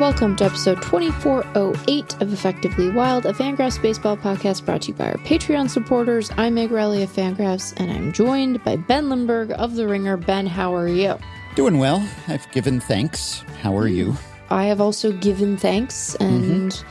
welcome to episode 2408 of Effectively Wild, a FanGraphs baseball podcast brought to you by our Patreon supporters. I'm Meg Riley of FanGraphs, and I'm joined by Ben Lindbergh of The Ringer. Ben, how are you? Doing well. I've given thanks. How are you? I have also given thanks and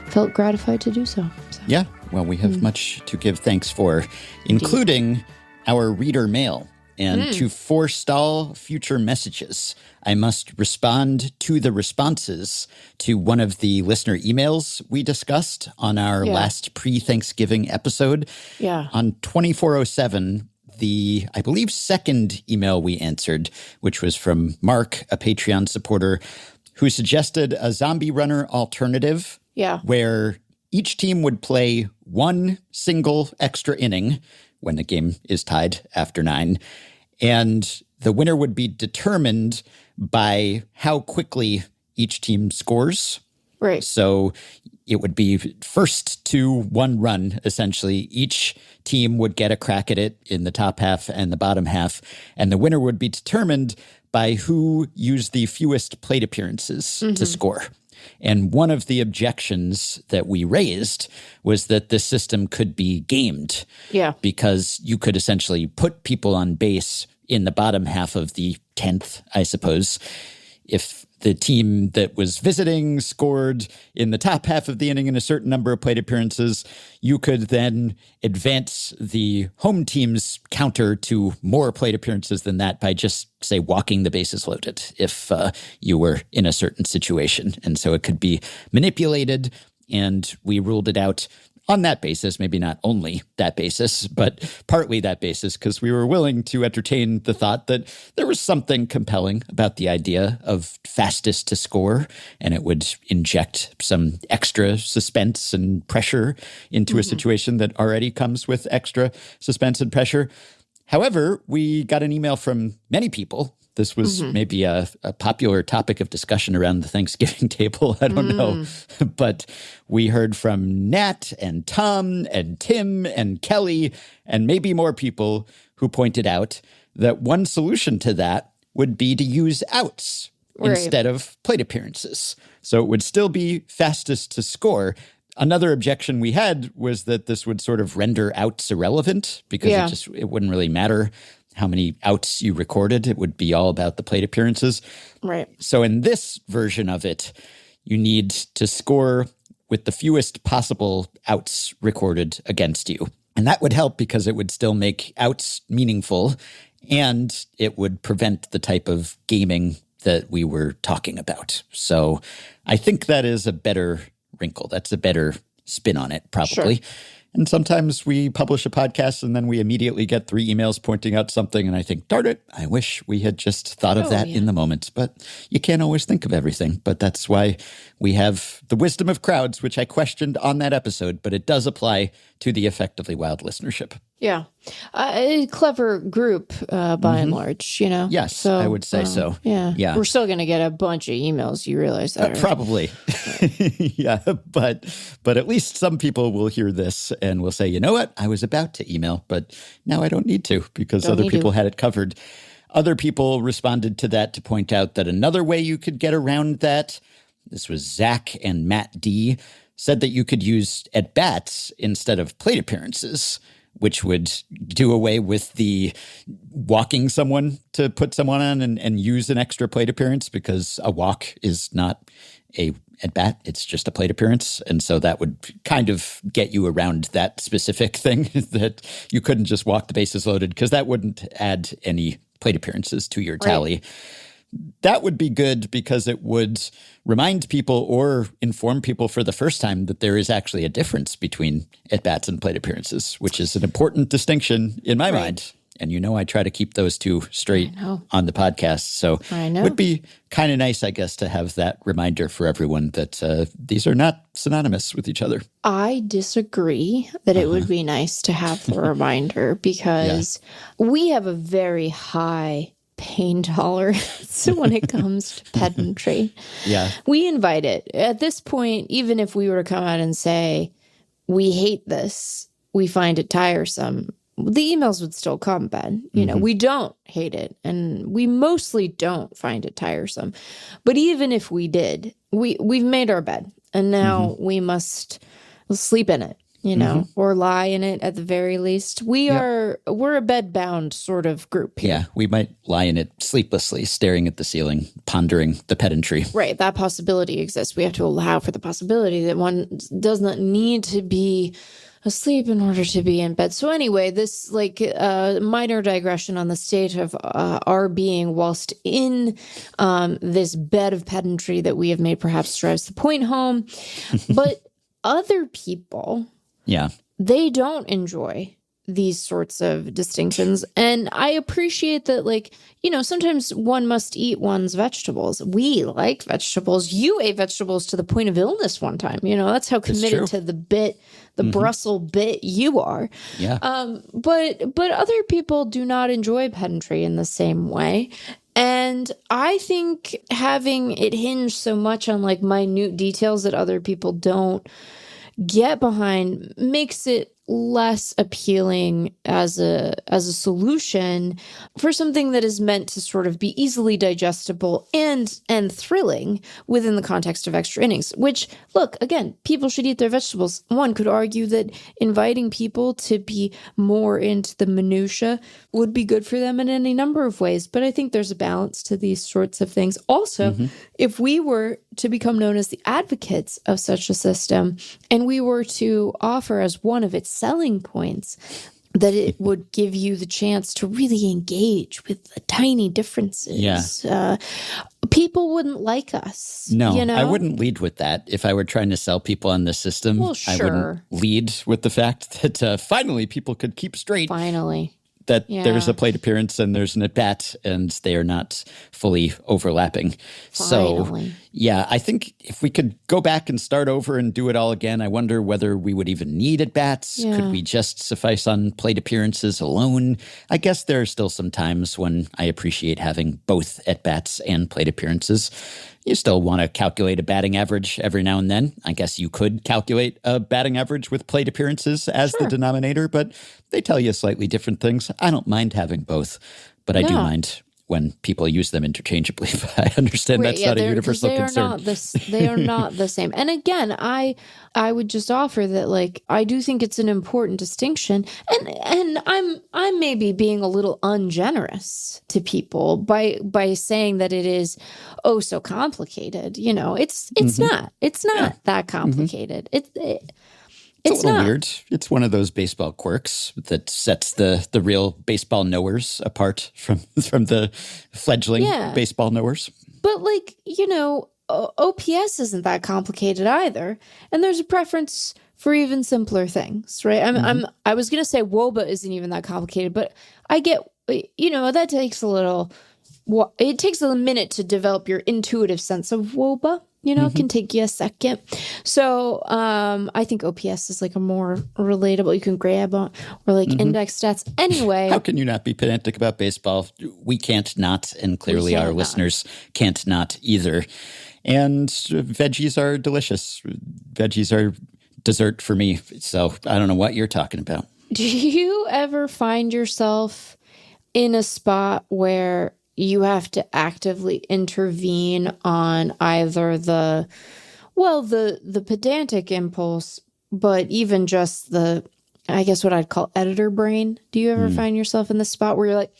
felt gratified to do so. Yeah, well, we have much to give thanks for, including our reader mail. And to forestall future messages, I must respond to the responses to one of the listener emails we discussed on our last pre-Thanksgiving episode. Yeah. On 2407, the, I believe, second email we answered, which was from Mark, a Patreon supporter, who suggested a zombie runner alternative where each team would play one single extra inning when the game is tied after 9. And the winner would be determined by how quickly each team scores. Right. So it would be first to one run, essentially. Each team would get a crack at it in the top half and the bottom half. And the winner would be determined by who used the fewest plate appearances to score. And one of the objections that we raised was that this system could be gamed. Yeah. Because you could essentially put people on base in the bottom half of the 10th, I suppose. If the team that was visiting scored in the top half of the inning in a certain number of plate appearances, you could then advance the home team's counter to more plate appearances than that by just, say, walking the bases loaded if you were in a certain situation. And so it could be manipulated, and we ruled it out on that basis, maybe not only that basis, but partly that basis, because we were willing to entertain the thought that there was something compelling about the idea of fastest to score, and it would inject some extra suspense and pressure into a situation that already comes with extra suspense and pressure. However, we got an email from many people. This was maybe a popular topic of discussion around the Thanksgiving table. I don't know. But we heard from Nat and Tom and Tim and Kelly and maybe more people who pointed out that one solution to that would be to use outs instead of plate appearances. So it would still be fastest to score. Another objection we had was that this would sort of render outs irrelevant because it wouldn't really matter how many outs you recorded. It would be all about the plate appearances. Right. So in this version of it, you need to score with the fewest possible outs recorded against you. And that would help because it would still make outs meaningful, and it would prevent the type of gaming that we were talking about. So I think that is a better wrinkle. That's a better spin on it, probably. Sure. And sometimes we publish a podcast and then we immediately get 3 emails pointing out something. And I think, darn it, I wish we had just thought of that in the moment. But you can't always think of everything. But that's why we have the wisdom of crowds, which I questioned on that episode. But it does apply to the Effectively Wild listenership. Yeah. A clever group, by and large, you know? Yes, so, I would say so. Yeah. We're still going to get a bunch of emails. You realize that, right? Probably. Yeah, but at least some people will hear this and will say, you know what? I was about to email, but now I don't need to because other people had it covered. Other people responded to that to point out that another way you could get around that, this was Zach and Matt D, said that you could use at-bats instead of plate appearances, which would do away with the walking someone to put someone on and use an extra plate appearance, because a walk is not a at-bat, it's just a plate appearance. And so that would kind of get you around that specific thing that you couldn't just walk the bases loaded, because that wouldn't add any plate appearances to your tally. Right. That would be good because it would remind people or inform people for the first time that there is actually a difference between at-bats and plate appearances, which is an important distinction in my mind. And you know I try to keep those two straight on the podcast. So it would be kind of nice, I guess, to have that reminder for everyone that these are not synonymous with each other. I disagree that it would be nice to have the reminder because we have a very high pain tolerance when it comes to pedantry. Yeah. We invite it. At this point, even if we were to come out and say, we hate this, we find it tiresome, the emails would still come, Ben. You know, we don't hate it, and we mostly don't find it tiresome. But even if we did, we've made our bed, and now we must sleep in it, you know, or lie in it at the very least. We're a bed-bound sort of group here. Yeah, we might lie in it sleeplessly, staring at the ceiling, pondering the pedantry. Right, that possibility exists. We have to allow for the possibility that one does not need to be asleep in order to be in bed. So anyway, this minor digression on the state of our being whilst in this bed of pedantry that we have made perhaps drives the point home. But other people, they don't enjoy these sorts of distinctions. And I appreciate that, like, you know, sometimes one must eat one's vegetables. We like vegetables. You ate vegetables to the point of illness one time. You know, that's how committed to the bit, the Brussels bit you are. Yeah. But other people do not enjoy pedantry in the same way. And I think having it hinge so much on like minute details that other people don't get behind makes it less appealing as a solution for something that is meant to sort of be easily digestible and thrilling within the context of extra innings, which, look, again, people should eat their vegetables. One could argue that inviting people to be more into the minutia would be good for them in any number of ways, but I think there's a balance to these sorts of things. Also, if we were to become known as the advocates of such a system, and we were to offer as one of its selling points that it would give you the chance to really engage with the tiny differences, people wouldn't like us. No, you know? I wouldn't lead with that. If I were trying to sell people on the system, Well, sure. I wouldn't lead with the fact that finally people could keep straight. Finally. That there's a plate appearance and there's an at-bat and they are not fully overlapping. Finally. So, yeah, I think if we could go back and start over and do it all again, I wonder whether we would even need at-bats. Yeah. Could we just suffice on plate appearances alone? I guess there are still some times when I appreciate having both at-bats and plate appearances. You still want to calculate a batting average every now and then. I guess you could calculate a batting average with plate appearances as the denominator, but they tell you slightly different things. I don't mind having both, but I do mind when people use them interchangeably. But I understand that's not a universal concern. They are not the same. And again, I would just offer that, like, I do think it's an important distinction, and I'm maybe being a little ungenerous to people by saying that it is so complicated. You know, it's not that complicated. It's a little weird. It's one of those baseball quirks that sets the real baseball knowers apart from the fledgling baseball knowers. But, like, you know, OPS isn't that complicated either. And there's a preference for even simpler things, right? I was going to say WOBA isn't even that complicated, but I get, you know, that takes it takes a minute to develop your intuitive sense of WOBA. You know, it can take you a second. So I think OPS is like a more relatable, you can grab on, or like index stats. Anyway. How can you not be pedantic about baseball? We can't not, and clearly our listeners can't not either. And veggies are delicious. Veggies are dessert for me. So I don't know what you're talking about. Do you ever find yourself in a spot where you have to actively intervene on either the pedantic impulse, but even just I guess what I'd call editor brain? Do you ever find yourself in the spot where you're like,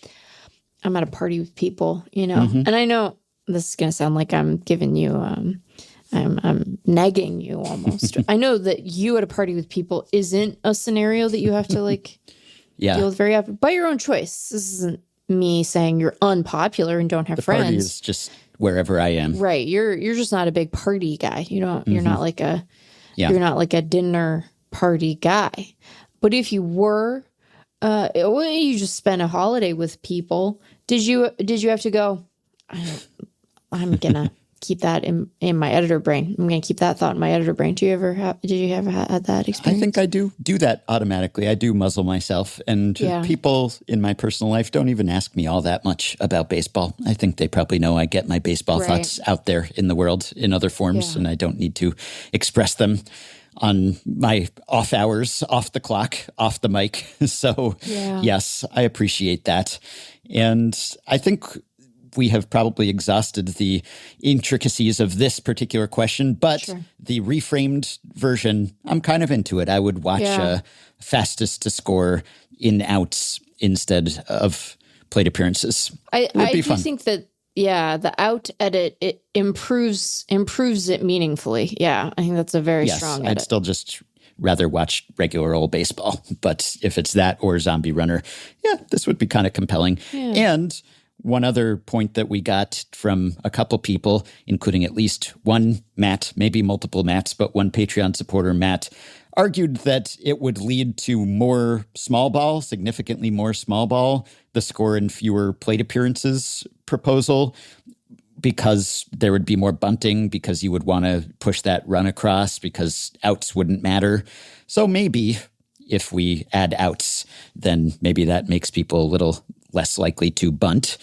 I'm at a party with people, you know? And I know this is going to sound like I'm giving you, I'm negging you almost. I know that you at a party with people isn't a scenario that you have to like deal with very often by your own choice. This isn't me saying you're unpopular and don't have friends. The party is just wherever I am. Right. You're just not a big party guy. You don't. You're not like you're not like a dinner party guy. But if you were, you just spent a holiday with people. Did you have to go? I'm gonna keep that in my editor brain. I'm gonna keep that thought in my editor brain. Did you ever had that experience? I think I do that automatically. I do muzzle myself, and people in my personal life don't even ask me all that much about baseball. I think they probably know I get my baseball thoughts out there in the world in other forms, and I don't need to express them on my off hours, off the clock, off the mic. So yes, I appreciate that. And I think we have probably exhausted the intricacies of this particular question, but the reframed version, I'm kind of into it. I would watch fastest to score in outs instead of plate appearances. I do think that, the out edit, it improves it meaningfully. Yeah, I think that's a very strong edit. I'd still just rather watch regular old baseball. But if it's that or Zombie Runner, this would be kind of compelling. Yeah. And one other point that we got from a couple people, including at least one Matt, maybe multiple Matts, but one Patreon supporter, Matt, argued that it would lead to more small ball, significantly more small ball, the score in fewer plate appearances proposal, because there would be more bunting, because you would want to push that run across, because outs wouldn't matter. So maybe if we add outs, then maybe that makes people a little less likely to bunt.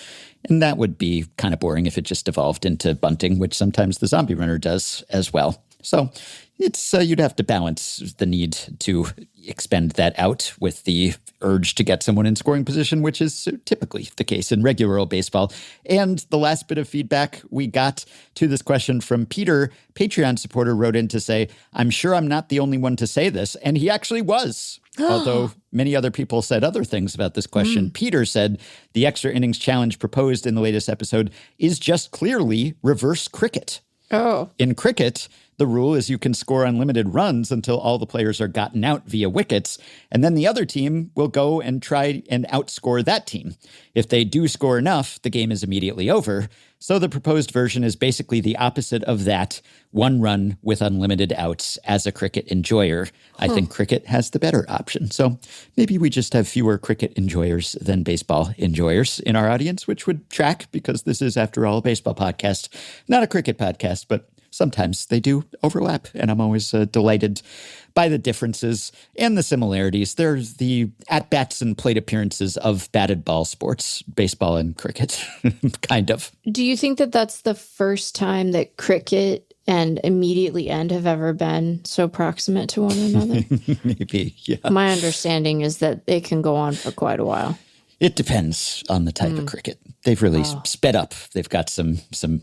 And that would be kind of boring if it just evolved into bunting, which sometimes the Zombie Runner does as well. So it's you'd have to balance the need to expend that out with the urge to get someone in scoring position, which is typically the case in regular old baseball. And the last bit of feedback we got to this question from Peter, Patreon supporter, wrote in to say, I'm sure I'm not the only one to say this. And he actually was. Although many other people said other things about this question. Peter said the extra innings challenge proposed in the latest episode is just clearly reverse cricket. Oh. In cricket, the rule is you can score unlimited runs until all the players are gotten out via wickets, and then the other team will go and try and outscore that team. If they do score enough, the game is immediately over. So the proposed version is basically the opposite of that, one run with unlimited outs. As a cricket enjoyer, I think cricket has the better option. So maybe we just have fewer cricket enjoyers than baseball enjoyers in our audience, which would track because this is, after all, a baseball podcast, not a cricket podcast, but sometimes they do overlap, and I'm always delighted by the differences and the similarities. There's the at-bats and plate appearances of batted ball sports, baseball and cricket, kind of. Do you think that that's the first time that cricket and immediately end have ever been so proximate to one another? Maybe, yeah. My understanding is that it can go on for quite a while. It depends on the type of cricket. They've really sped up. They've got some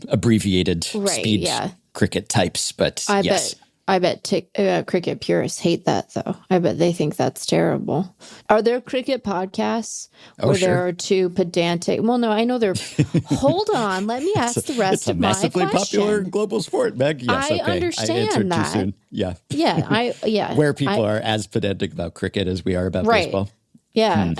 abbreviated speed cricket types, but I bet cricket purists hate that, though. I bet they think that's terrible. Are there cricket podcasts where there are two pedantic? Well, no, I know they're. Hold on, let me ask the rest of my question. It's a massively popular global sport, Meg. Yes, I understand I answered that. Too soon. Yeah. Where people are as pedantic about cricket as we are about baseball. Yeah.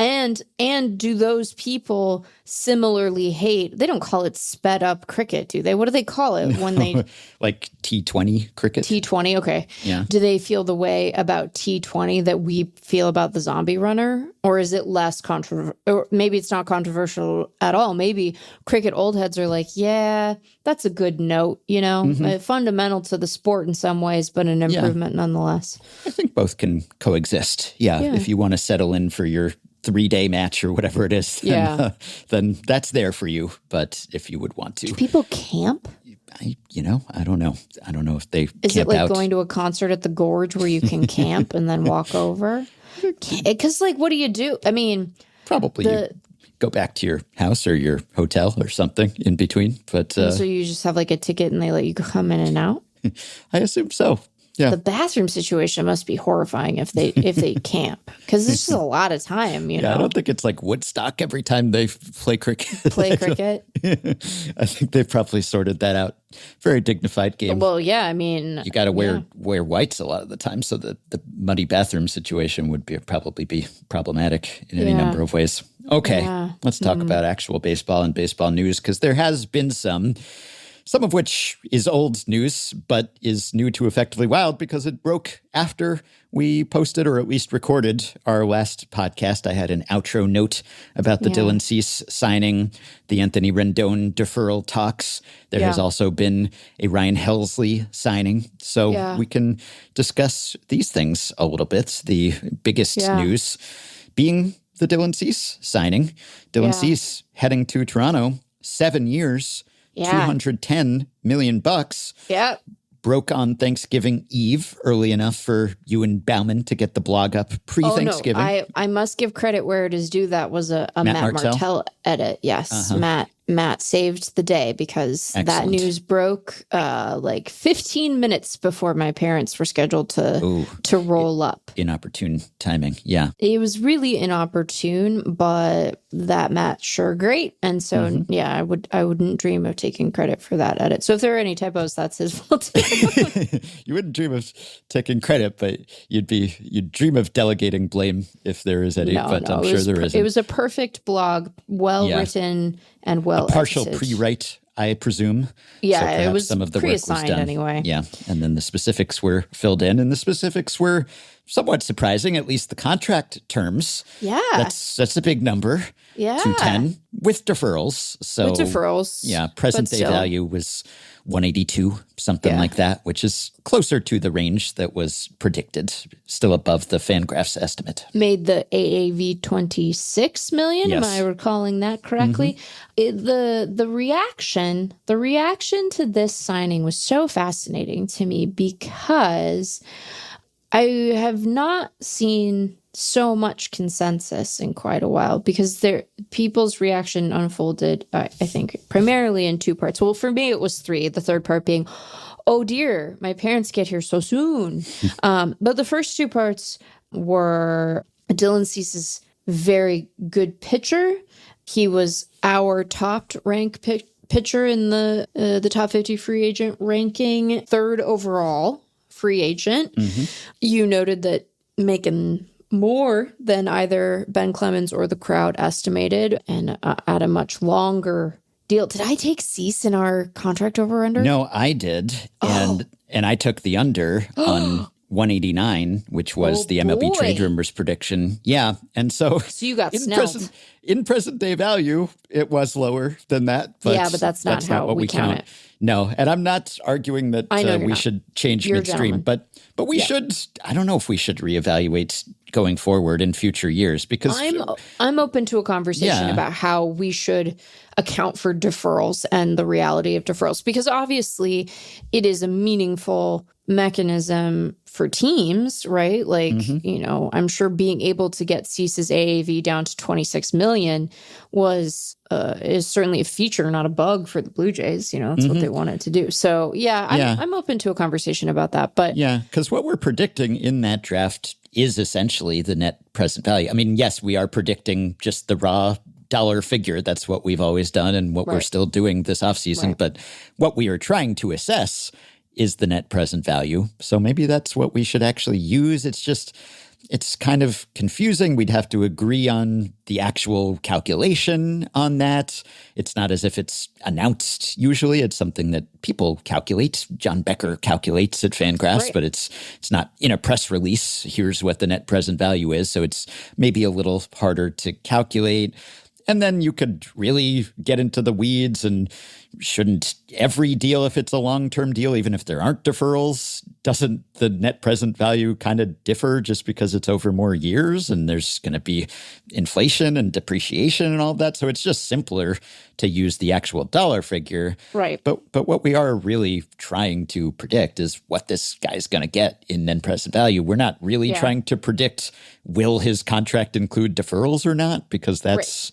And do those people similarly hate, they don't call it sped up cricket, do they? What do they call it when they like T20 cricket? T20, okay. Yeah. Do they feel the way about T20 that we feel about the Zombie Runner? Or is it less controversial? Or maybe it's not controversial at all. Maybe cricket old heads are like, yeah, that's a good note, fundamental to the sport in some ways, but an improvement nonetheless. I think both can coexist. Yeah. If you want to settle in for your 3-day match or whatever it is, then that's there for you. But if you would want to. Do people camp? I don't know. I don't know if they Is camp it like out. going to a concert at the Gorge where you can camp and then walk over? Because, what do you do? I mean, probably you go back to your house or your hotel or something in between. But so you just have like a ticket and they let you come in and out? I assume so. Yeah. The bathroom situation must be horrifying if they camp, because this is a lot of time, I don't think it's like Woodstock every time they play cricket. Play cricket? I think they've probably sorted that out. Very dignified game. Well, yeah, I mean, you got to wear whites a lot of the time, so that the muddy bathroom situation would probably be problematic in any number of ways. Okay, let's talk about actual baseball and baseball news, because there has been some of which is old news, but is new to Effectively Wild because it broke after we posted, or at least recorded, our last podcast. I had an outro note about the Dylan Cease signing, the Anthony Rendon deferral talks. There has also been a Ryan Helsley signing. So we can discuss these things a little bit. The biggest news being the Dylan Cease signing. Dylan Cease heading to Toronto, 7 years. $210 million. Yeah. broke on Thanksgiving Eve early enough for you and Bauman to get the blog up pre-Thanksgiving. Oh, no. I must give credit where it is due. That was a Matt Martell? Martell edit. Yes. Matt saved the day because that news broke like 15 minutes before my parents were scheduled to roll up. Inopportune timing. Yeah. It was really inopportune, but that Matt sure great. And so, yeah, I wouldn't dream of taking credit for that edit. So if there are any typos, that's his fault. You wouldn't dream of taking credit, but you'd dream of delegating blame if there is any, but I'm sure there isn't. It was a perfect blog, well written and well edited. A partial edited. Pre-write, I presume. Yeah, so it was some of the work was done anyway. Yeah, and then the specifics were filled in, and the specifics were somewhat surprising, at least the contract terms. Yeah. That's a big number. Yeah. 210 with deferrals. So with deferrals. Yeah, present day value was 182, something like that, which is closer to the range that was predicted, still above the FanGraphs estimate. Made the AAV 26 million. Yes. Am I recalling that correctly? The reaction to this signing was so fascinating to me because I have not seen so much consensus in quite a while because people's reaction unfolded, I think, primarily in two parts. Well, for me, it was three. The third part being, oh dear, my parents get here so soon. But the first two parts were Dylan Cease's very good pitcher. He was our top ranked pitcher in the top 50 free agent ranking, third overall free agent. You noted that making more than either Ben Clemens or the crowd estimated and at a much longer deal. Did I take Cease in our contract over under? No, I did. And I took the under on 189, which was the MLB Trade Rumors prediction. Yeah. And so you got snelled. In present day value, it was lower than that. But but that's not how we count it. No, and I'm not arguing that we should change midstream, but we should. I don't know if we should reevaluate going forward in future years because I'm open to a conversation about how we should account for deferrals and the reality of deferrals because obviously it is a meaningful mechanism for teams, right? Like, I'm sure being able to get Cease's AAV down to 26 million is certainly a feature, not a bug for the Blue Jays. That's what they wanted to do. So, I'm open to a conversation about that. But yeah, because what we're predicting in that draft is essentially the net present value. I mean, yes, we are predicting just the raw dollar figure. That's what we've always done and what we're still doing this offseason. But what we are trying to assess is the net present value. So maybe that's what we should actually use. It's kind of confusing. We'd have to agree on the actual calculation on that. It's not as if it's announced usually. It's something that people calculate. John Becker calculates at FanGraphs, but it's not in a press release. Here's what the net present value is. So it's maybe a little harder to calculate. And then you could really get into the weeds and shouldn't every deal, if it's a long-term deal, even if there aren't deferrals, doesn't the net present value kind of differ just because it's over more years and there's going to be inflation and depreciation and all that? So it's just simpler to use the actual dollar figure. Right. But what we are really trying to predict is what this guy's going to get in net present value. We're not really trying to predict will his contract include deferrals or not, because that's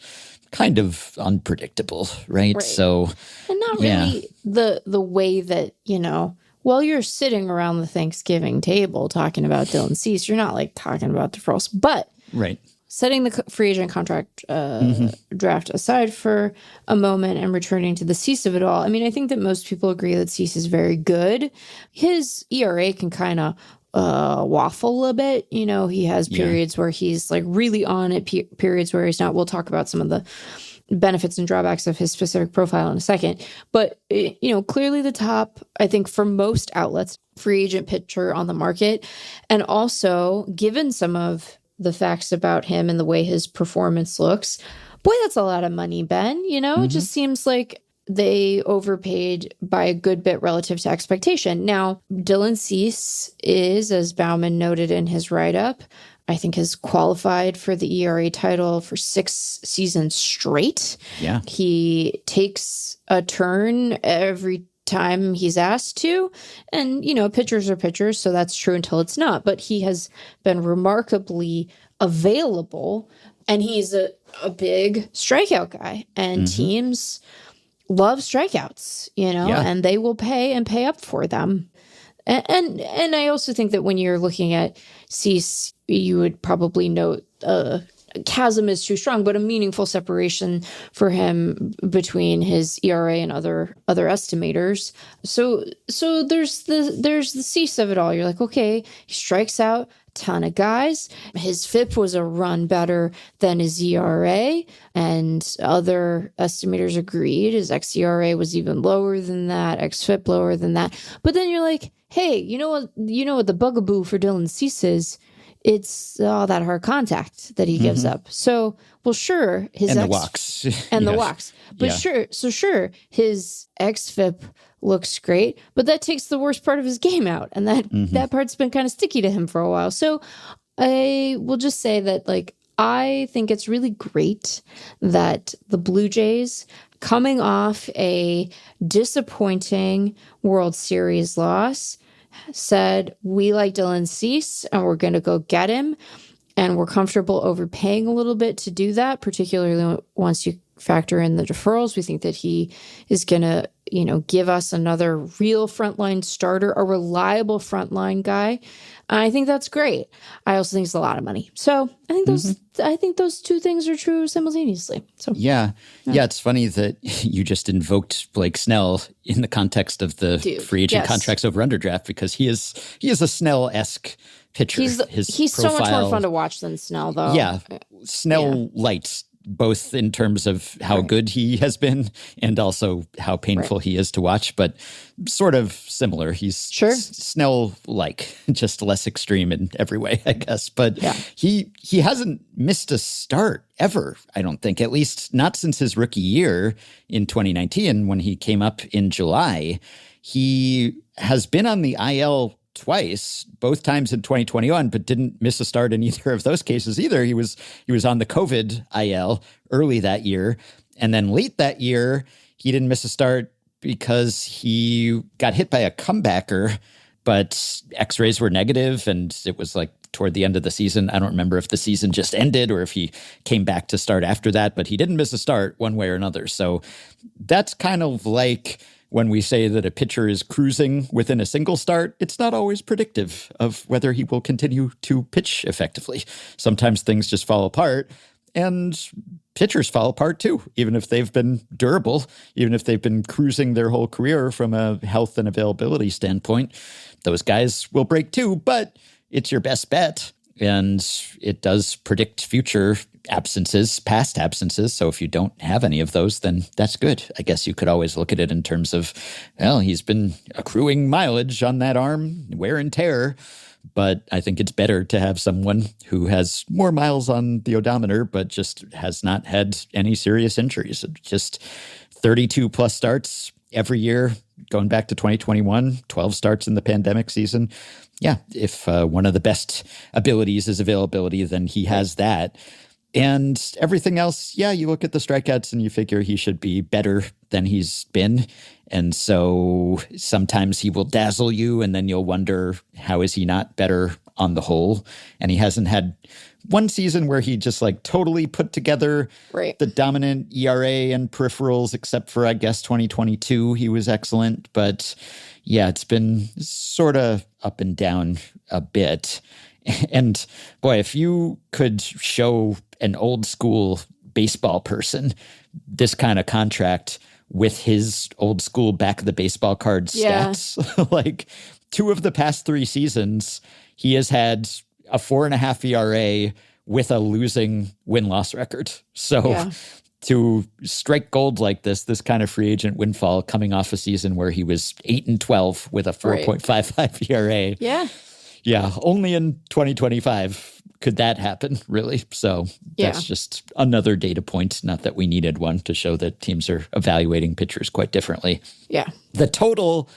kind of unpredictable, right? So, and not really the way that, while you're sitting around the Thanksgiving table talking about Dylan Cease, you're not like talking about deferrals, but setting the free agent contract draft aside for a moment and returning to the Cease of it all. I mean, I think that most people agree that Cease is very good. His ERA can kind of waffle a bit. He has periods where he's like really on it, periods where he's not. We'll talk about some of the benefits and drawbacks of his specific profile in a second. But, clearly the top, I think for most outlets, free agent pitcher on the market. And also, given some of the facts about him and the way his performance looks, boy, that's a lot of money, Ben. It just seems like they overpaid by a good bit relative to expectation. Now, Dylan Cease is, as Bauman noted in his write-up, I think has qualified for the ERA title for 6 seasons straight. Yeah. He takes a turn every time he's asked to. And, pitchers are pitchers, so that's true until it's not. But he has been remarkably available, and he's a big strikeout guy. And teams love strikeouts, and they will pay up for them. And I also think that when you're looking at Cease, you would probably note chasm is too strong, but a meaningful separation for him between his ERA and other estimators. So there's the Cease of it all. You're like, okay, he strikes out ton of guys. His FIP was a run better than his ERA, and other estimators agreed. His xERA was even lower than that, xFIP lower than that. But then you're like, hey, you know what the bugaboo for Dylan Cease is? It's all that hard contact that he gives up. So, well, sure, the walks and the walks, but sure, his xFIP looks great, but that takes the worst part of his game out, and that part's been kind of sticky to him for a while. So, I will just say that, I think it's really great that the Blue Jays, coming off a disappointing World Series loss, said, we like Dylan Cease and we're going to go get him. And we're comfortable overpaying a little bit to do that, particularly once you factor in the deferrals. We think that he is going to, give us another real frontline starter, a reliable frontline guy. I think that's great. I also think it's a lot of money. So I think those two things are true simultaneously. So yeah, it's funny that you just invoked Blake Snell in the context of the free agent contracts over underdraft, because he is a Snell-esque pitcher. He's so much more fun to watch than Snell, though. Yeah, Snell lights, both in terms of how good he has been and also how painful he is to watch, but sort of similar. He's Snell-like, just less extreme in every way, I guess. But he hasn't missed a start ever, I don't think, at least not since his rookie year in 2019 when he came up in July. He has been on the IL twice, both times in 2021, but didn't miss a start in either of those cases either. He was on the COVID IL early that year. And then late that year, he didn't miss a start because he got hit by a comebacker, but x-rays were negative, and it was toward the end of the season. I don't remember if the season just ended or if he came back to start after that, but he didn't miss a start one way or another. So that's kind of like when we say that a pitcher is cruising within a single start, it's not always predictive of whether he will continue to pitch effectively. Sometimes things just fall apart, and pitchers fall apart too, even if they've been durable, even if they've been cruising their whole career from a health and availability standpoint. Those guys will break too, but it's your best bet. And it does predict future absences, past absences. So if you don't have any of those, then that's good. I guess you could always look at it in terms of, well, he's been accruing mileage on that arm, wear and tear. But I think it's better to have someone who has more miles on the odometer, but just has not had any serious injuries. Just 32 plus starts every year, going back to 2021, 12 starts in the pandemic season. Yeah, if one of the best abilities is availability, then he has that. And everything else, you look at the strikeouts and you figure he should be better than he's been. And so sometimes he will dazzle you, and then you'll wonder, how is he not better on the whole? And he hasn't had one season where he just totally put together the dominant ERA and peripherals, except for, I guess, 2022. He was excellent. But yeah, it's been sort of up and down a bit. And boy, if you could show an old school baseball person this kind of contract with his old school back of the baseball card stats, 2 of the past 3 seasons, he has had a 4.5 ERA with a losing win-loss record. So to strike gold like this kind of free agent windfall coming off a season where he was 8-12 with a 4.55 ERA. Yeah, only in 2025 could that happen, really. So that's just another data point. Not that we needed one to show that teams are evaluating pitchers quite differently. Yeah. The total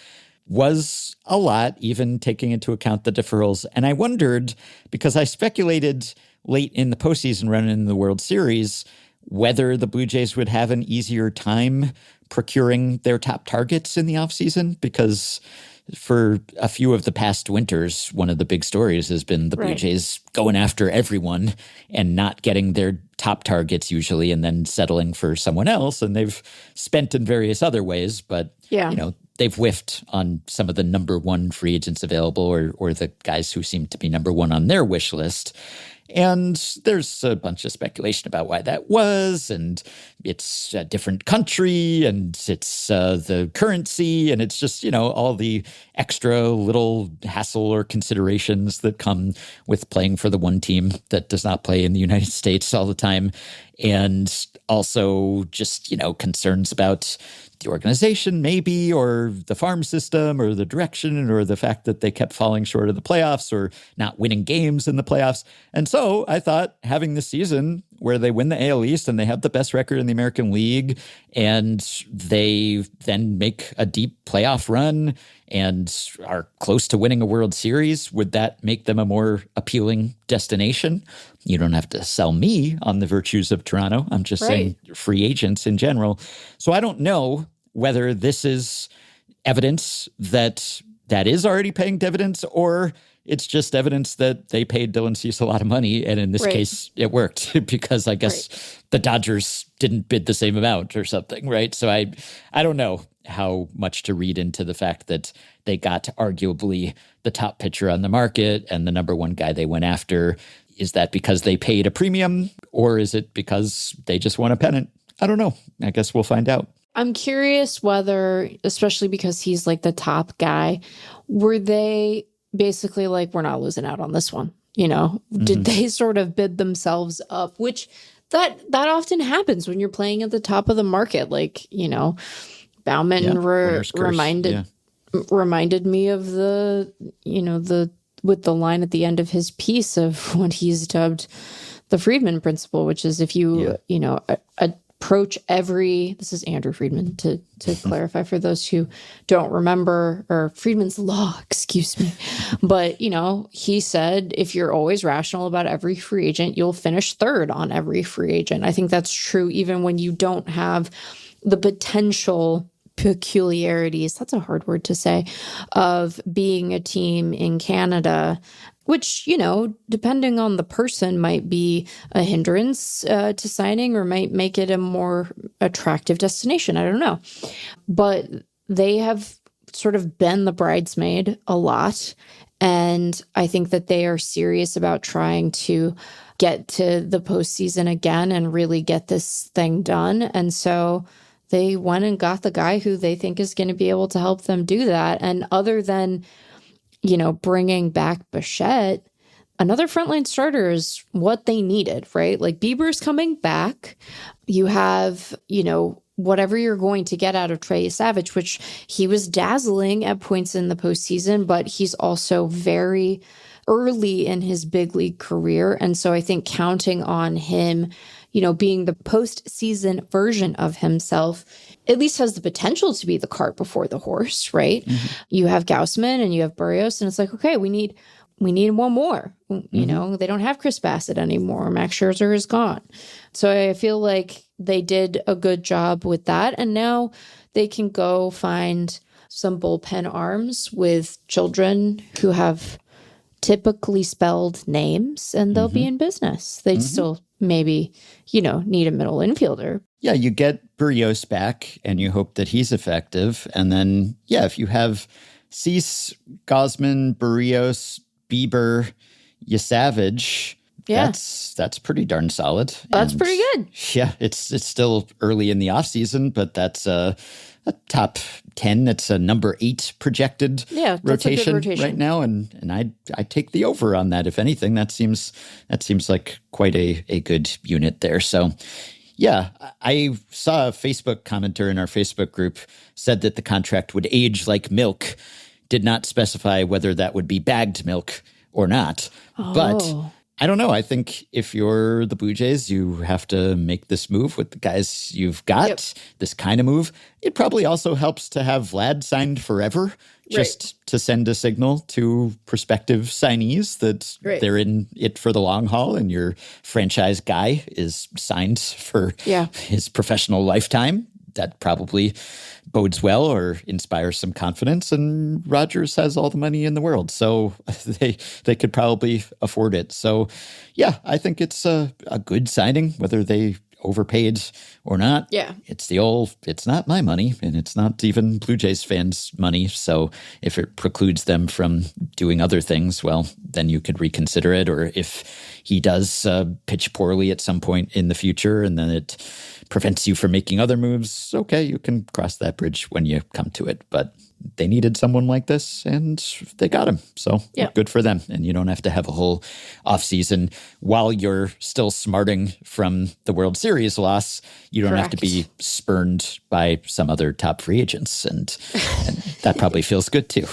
was a lot, even taking into account the deferrals. And I wondered, because I speculated late in the postseason run in the World Series, whether the Blue Jays would have an easier time procuring their top targets in the offseason, because for a few of the past winters, one of the big stories has been the Blue Jays going after everyone and not getting their top targets usually, and then settling for someone else. And they've spent in various other ways, but they've whiffed on some of the number one free agents available, or the guys who seem to be number one on their wish list. And there's a bunch of speculation about why that was, and it's a different country, and it's the currency, and it's just, all the extra little hassle or considerations that come with playing for the one team that does not play in the United States all the time. And also just, concerns about the organization maybe, or the farm system, or the direction, or the fact that they kept falling short of the playoffs or not winning games in the playoffs. And so I thought having this season where they win the AL East and they have the best record in the American League, and they then make a deep playoff run and are close to winning a World Series, would that make them a more appealing destination? You don't have to sell me on the virtues of Toronto. I'm just saying free agents in general. So I don't know whether this is evidence that is already paying dividends, or it's just evidence that they paid Dylan Cease a lot of money, and in this case, it worked because I guess the Dodgers didn't bid the same amount or something, right? So I don't know how much to read into the fact that they got arguably the top pitcher on the market and the number one guy they went after. Is that because they paid a premium, or is it because they just won a pennant? I don't know. I guess we'll find out. I'm curious whether, especially because he's like the top guy, were they basically like, we're not losing out on this one? Did they sort of bid themselves up, which that often happens when you're playing at the top of the market. Like, Bauman reminded me of with the line at the end of his piece of what he's dubbed the Friedman principle, which is if you, approach this is Andrew Friedman to clarify for those who don't remember, or Friedman's law, excuse me. But, he said, if you're always rational about every free agent, you'll finish third on every free agent. I think that's true even when you don't have the potential peculiarities, that's a hard word to say, of being a team in Canada, which, depending on the person, might be a hindrance to signing or might make it a more attractive destination. I don't know. But they have sort of been the bridesmaid a lot. And I think that they are serious about trying to get to the postseason again and really get this thing done. And so they went and got the guy who they think is going to be able to help them do that. And other than, bringing back Bichette, another frontline starter is what they needed, right? Like Bieber's coming back. You have, whatever you're going to get out of Trey Savage, which he was dazzling at points in the postseason, but he's also very early in his big league career. And so I think counting on him, being the postseason version of himself, at least has the potential to be the cart before the horse, right? Mm-hmm. You have Gausman and you have Barrios, and it's like, okay, we need one more. They don't have Chris Bassett anymore. Max Scherzer is gone. So I feel like they did a good job with that. And now they can go find some bullpen arms with children who have typically spelled names, and they'll be in business. They still maybe, need a middle infielder. Yeah, you get Barrios back and you hope that he's effective. And then, if you have Cease, Gausman, Barrios, Bieber, Savage, that's pretty darn solid. That's pretty good. Yeah, it's still early in the offseason, but that's a top 10. That's a number 8 projected rotation right now, and I take the over on that. If anything, that seems like quite a good unit there. So, yeah, I saw a Facebook commenter in our Facebook group said that the contract would age like milk. Did not specify whether that would be bagged milk or not, but I don't know. I think if you're the Blue Jays, you have to make this move with the guys you've got, this kind of move. It probably also helps to have Vlad signed forever just to send a signal to prospective signees that they're in it for the long haul and your franchise guy is signed for his professional lifetime. That probably bodes well or inspires some confidence. And Rodgers has all the money in the world, so they could probably afford it. So, yeah, I think it's a good signing, whether they overpaid or not. Yeah. It's not my money, and it's not even Blue Jays fans' money. So if it precludes them from doing other things, well, then you could reconsider it. Or if he does pitch poorly at some point in the future and then it prevents you from making other moves, okay, you can cross that bridge when you come to it. But they needed someone like this, and they got him. So good for them. And you don't have to have a whole offseason while you're still smarting from the World Series loss. You don't have to be spurned by some other top free agents. And that probably feels good too.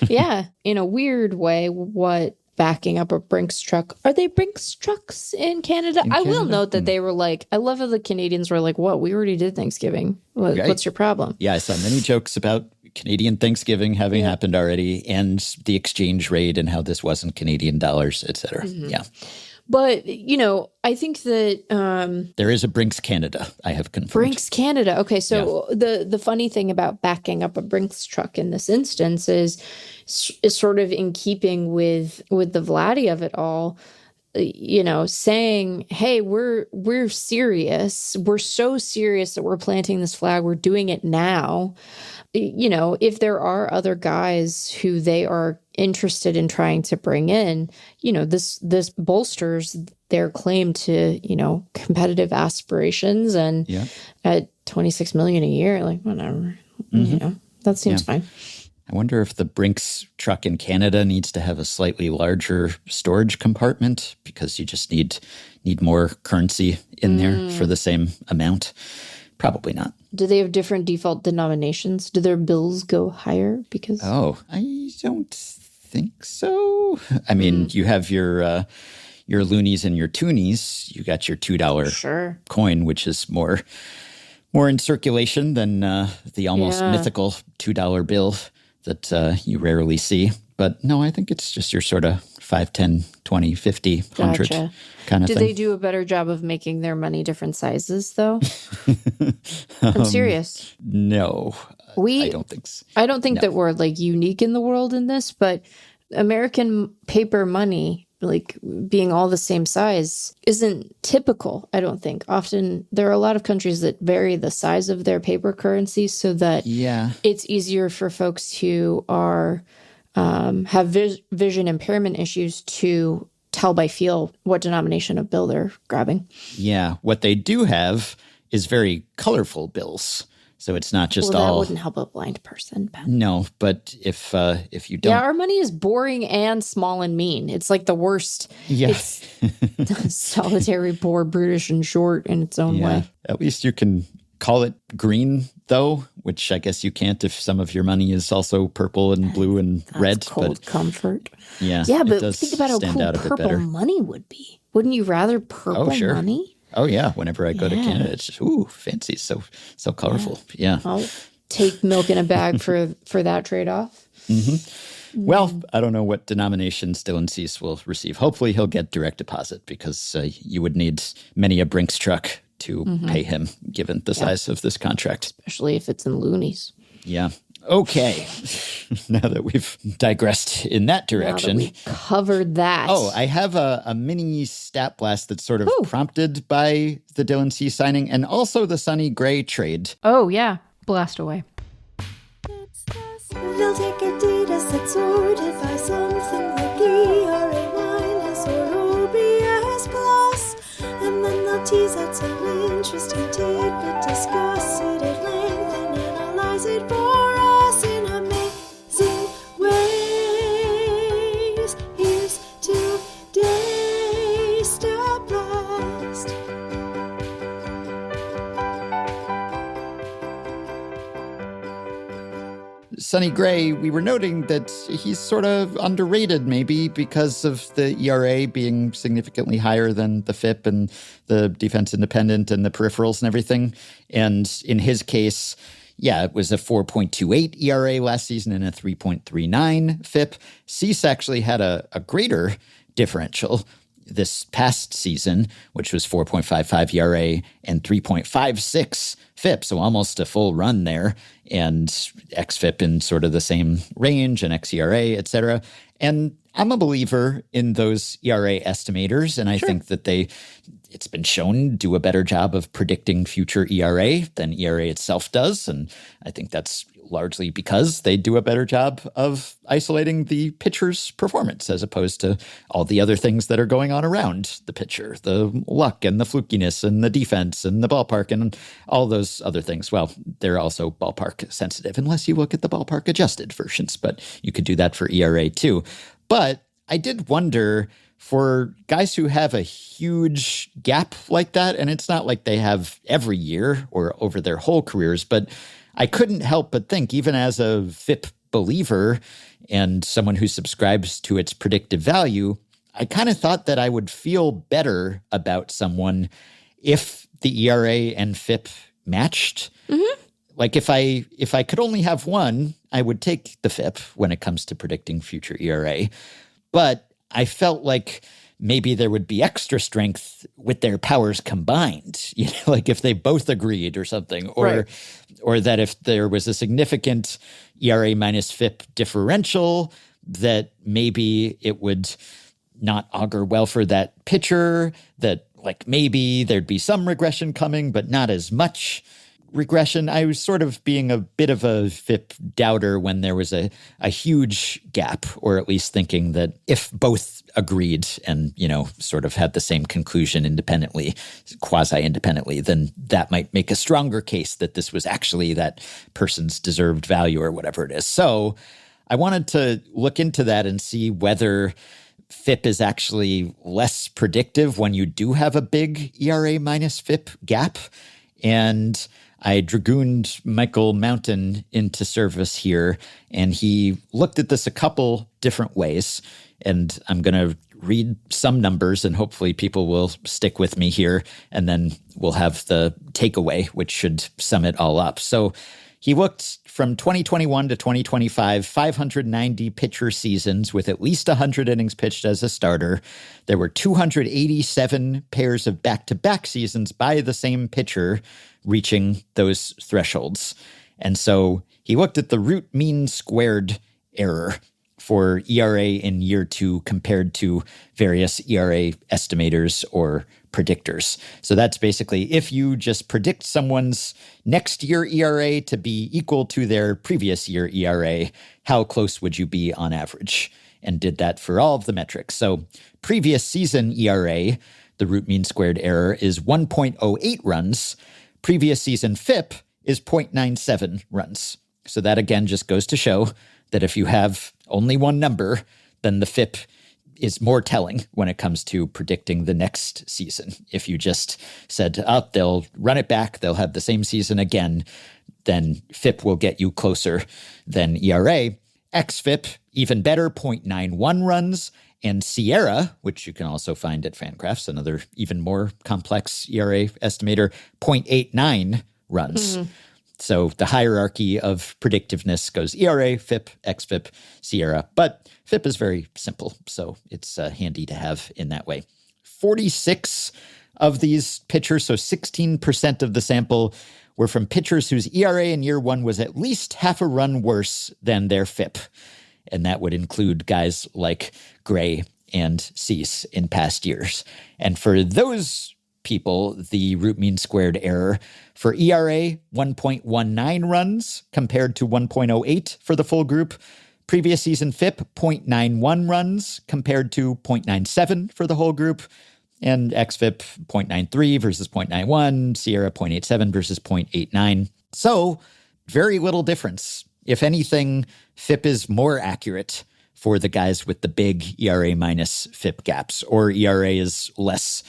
Yeah. In a weird way, what backing up a Brinks truck. Are they Brinks trucks in Canada? I will note that they were like, I love how the Canadians were like, what? We already did Thanksgiving. What's your problem? Yeah, I saw many jokes about Canadian Thanksgiving having happened already and the exchange rate and how this wasn't Canadian dollars, et cetera. Yeah. But, I think that there is a Brinks Canada, I have confirmed. Brinks Canada. Okay, so the funny thing about backing up a Brinks truck in this instance is sort of in keeping with the Vladdy of it all, saying, hey, we're serious. We're so serious that we're planting this flag. We're doing it now. If there are other guys who they are interested in trying to bring in, this bolsters their claim to, competitive aspirations. And at $26 million a year, like whatever, that seems fine. I wonder if the Brinks truck in Canada needs to have a slightly larger storage compartment because you just need more currency in there for the same amount. Probably not. Do they have different default denominations? Do their bills go higher? Because I don't think so. I mean, you have your loonies and your toonies. You got your $2 coin, which is more in circulation than the almost mythical $2 bill that you rarely see. But no, I think it's just your sort of 5, 10, 20, 50, 100 kind of thing. Do they do a better job of making their money different sizes, though? I'm serious. No, I don't think so. I don't think that we're like unique in the world in this, but American paper money, like being all the same size, isn't typical, I don't think. Often there are a lot of countries that vary the size of their paper currency so that it's easier for folks who are have vision impairment issues to tell by feel what denomination of bill they're grabbing. Yeah. What they do have is very colorful bills. So it's not just that wouldn't help a blind person, Ben. No, but if you don't... Yeah, our money is boring and small and mean. It's like the worst. Yeah. It's solitary, poor, brutish, and short in its own way. At least you can call it green, though, which I guess you can't if some of your money is also purple and blue and red. Cold comfort. Yeah, but think about how cool purple money would be. Wouldn't you rather purple money? Oh, yeah. Whenever I go to Canada, it's just, fancy. So colorful. Yeah. I'll take milk in a bag for that trade-off. Mm-hmm. Well, I don't know what denomination Dylan Cease will receive. Hopefully he'll get direct deposit because you would need many a Brinks truck to pay him, given the size of this contract. Especially if it's in loonies. Yeah. Okay. Now that we've digressed in that direction. Now that we covered that. Oh, I have a mini stat blast that's sort of prompted by the Dylan Cease signing and also the Sonny Gray trade. Oh, yeah. Blast away. They'll take Adidas that's sorted by something like ERA minus or OBS plus. And then they'll tease out some interesting tidbit, discuss it at length, and analyze it for us in amazing ways. Here's today's Stat Blast. Sonny Gray, we were noting that he's sort of underrated maybe because of the ERA being significantly higher than the FIP and the defense independent and the peripherals and everything. And in his case, Yeah, it was a 4.28 ERA last season and a 3.39 FIP. Cease actually had a greater differential this past season, which was 4.55 ERA and 3.56 FIP, so almost a full run there, and xFIP in sort of the same range, and xERA, et cetera. And I'm a believer in those ERA estimators, and I think that it's been shown do a better job of predicting future ERA than ERA itself does, and I think that's largely because they do a better job of isolating the pitcher's performance as opposed to all the other things that are going on around the pitcher, the luck and the flukiness and the defense and the ballpark and all those other things. Well, they're also ballpark sensitive unless you look at the ballpark adjusted versions, but you could do that for ERA too. But I did wonder for guys who have a huge gap like that, and it's not like they have every year or over their whole careers, but I couldn't help but think, even as a FIP believer and someone who subscribes to its predictive value, I kind of thought that I would feel better about someone if the ERA and FIP matched. Mm-hmm. Like if I could only have one, I would take the FIP when it comes to predicting future ERA. But I felt like maybe there would be extra strength with their powers combined, like if they both agreed or something, or that if there was a significant ERA minus FIP differential, that maybe it would not augur well for that pitcher, that like maybe there'd be some regression coming, but not as much regression. I was sort of being a bit of a FIP doubter when there was a huge gap, or at least thinking that if both agreed and, sort of had the same conclusion independently, quasi-independently, then that might make a stronger case that this was actually that person's deserved value or whatever it is. So I wanted to look into that and see whether FIP is actually less predictive when you do have a big ERA minus FIP gap. And I dragooned Michael Mountain into service here, and he looked at this a couple different ways. And I'm going to read some numbers, and hopefully people will stick with me here, and then we'll have the takeaway, which should sum it all up. So he looked from 2021 to 2025, 590 pitcher seasons with at least 100 innings pitched as a starter. There were 287 pairs of back-to-back seasons by the same pitcher reaching those thresholds. And so he looked at the root mean squared error for ERA in year two compared to various ERA estimators or predictors. So that's basically if you just predict someone's next year ERA to be equal to their previous year ERA, how close would you be on average? And did that for all of the metrics. So previous season ERA, the root mean squared error, is 1.08 runs. Previous season FIP is 0.97 runs. So that again just goes to show that if you have only one number, then the FIP is more telling when it comes to predicting the next season. If you just said, they'll run it back, they'll have the same season again, then FIP will get you closer than ERA. xFIP, even better, 0.91 runs. And Sierra, which you can also find at FanGraphs, another even more complex ERA estimator, 0.89 runs. Mm-hmm. So the hierarchy of predictiveness goes ERA, FIP, xFIP, Sierra. But FIP is very simple, so it's handy to have in that way. 46 of these pitchers, so 16% of the sample, were from pitchers whose ERA in year one was at least half a run worse than their FIP. And that would include guys like Gray and Cease in past years. And for those people, the root mean squared error for ERA, 1.19 runs compared to 1.08 for the full group. Previous season FIP, 0.91 runs compared to 0.97 for the whole group. And xFIP, 0.93 versus 0.91, Sierra, 0.87 versus 0.89. So very little difference. If anything, FIP is more accurate for the guys with the big ERA minus FIP gaps, or ERA is less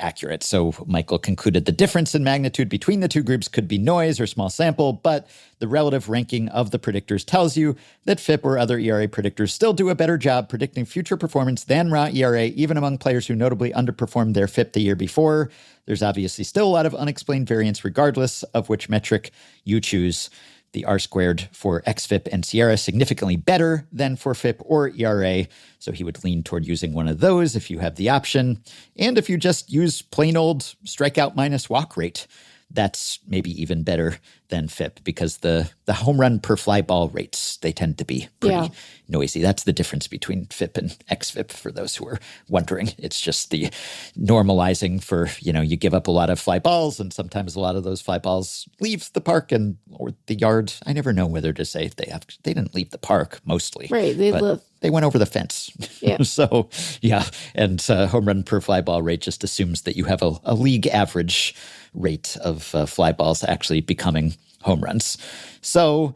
accurate. So Michael concluded the difference in magnitude between the two groups could be noise or small sample, but the relative ranking of the predictors tells you that FIP or other ERA predictors still do a better job predicting future performance than raw ERA, even among players who notably underperformed their FIP the year before. There's obviously still a lot of unexplained variance regardless of which metric you choose. The R-squared for XFIP and Sierra significantly better than for FIP or ERA, so he would lean toward using one of those if you have the option. And if you just use plain old strikeout minus walk rate, that's maybe even better than FIP because the home run per fly ball rates, they tend to be pretty noisy. That's the difference between FIP and XFIP for those who are wondering. It's just the normalizing for, you give up a lot of fly balls and sometimes a lot of those fly balls leave the park or the yard. I never know whether to say if they didn't leave the park mostly. Right. They went over the fence. Yeah. So, yeah. And home run per fly ball rate just assumes that you have a league average rate of fly balls actually becoming home runs. So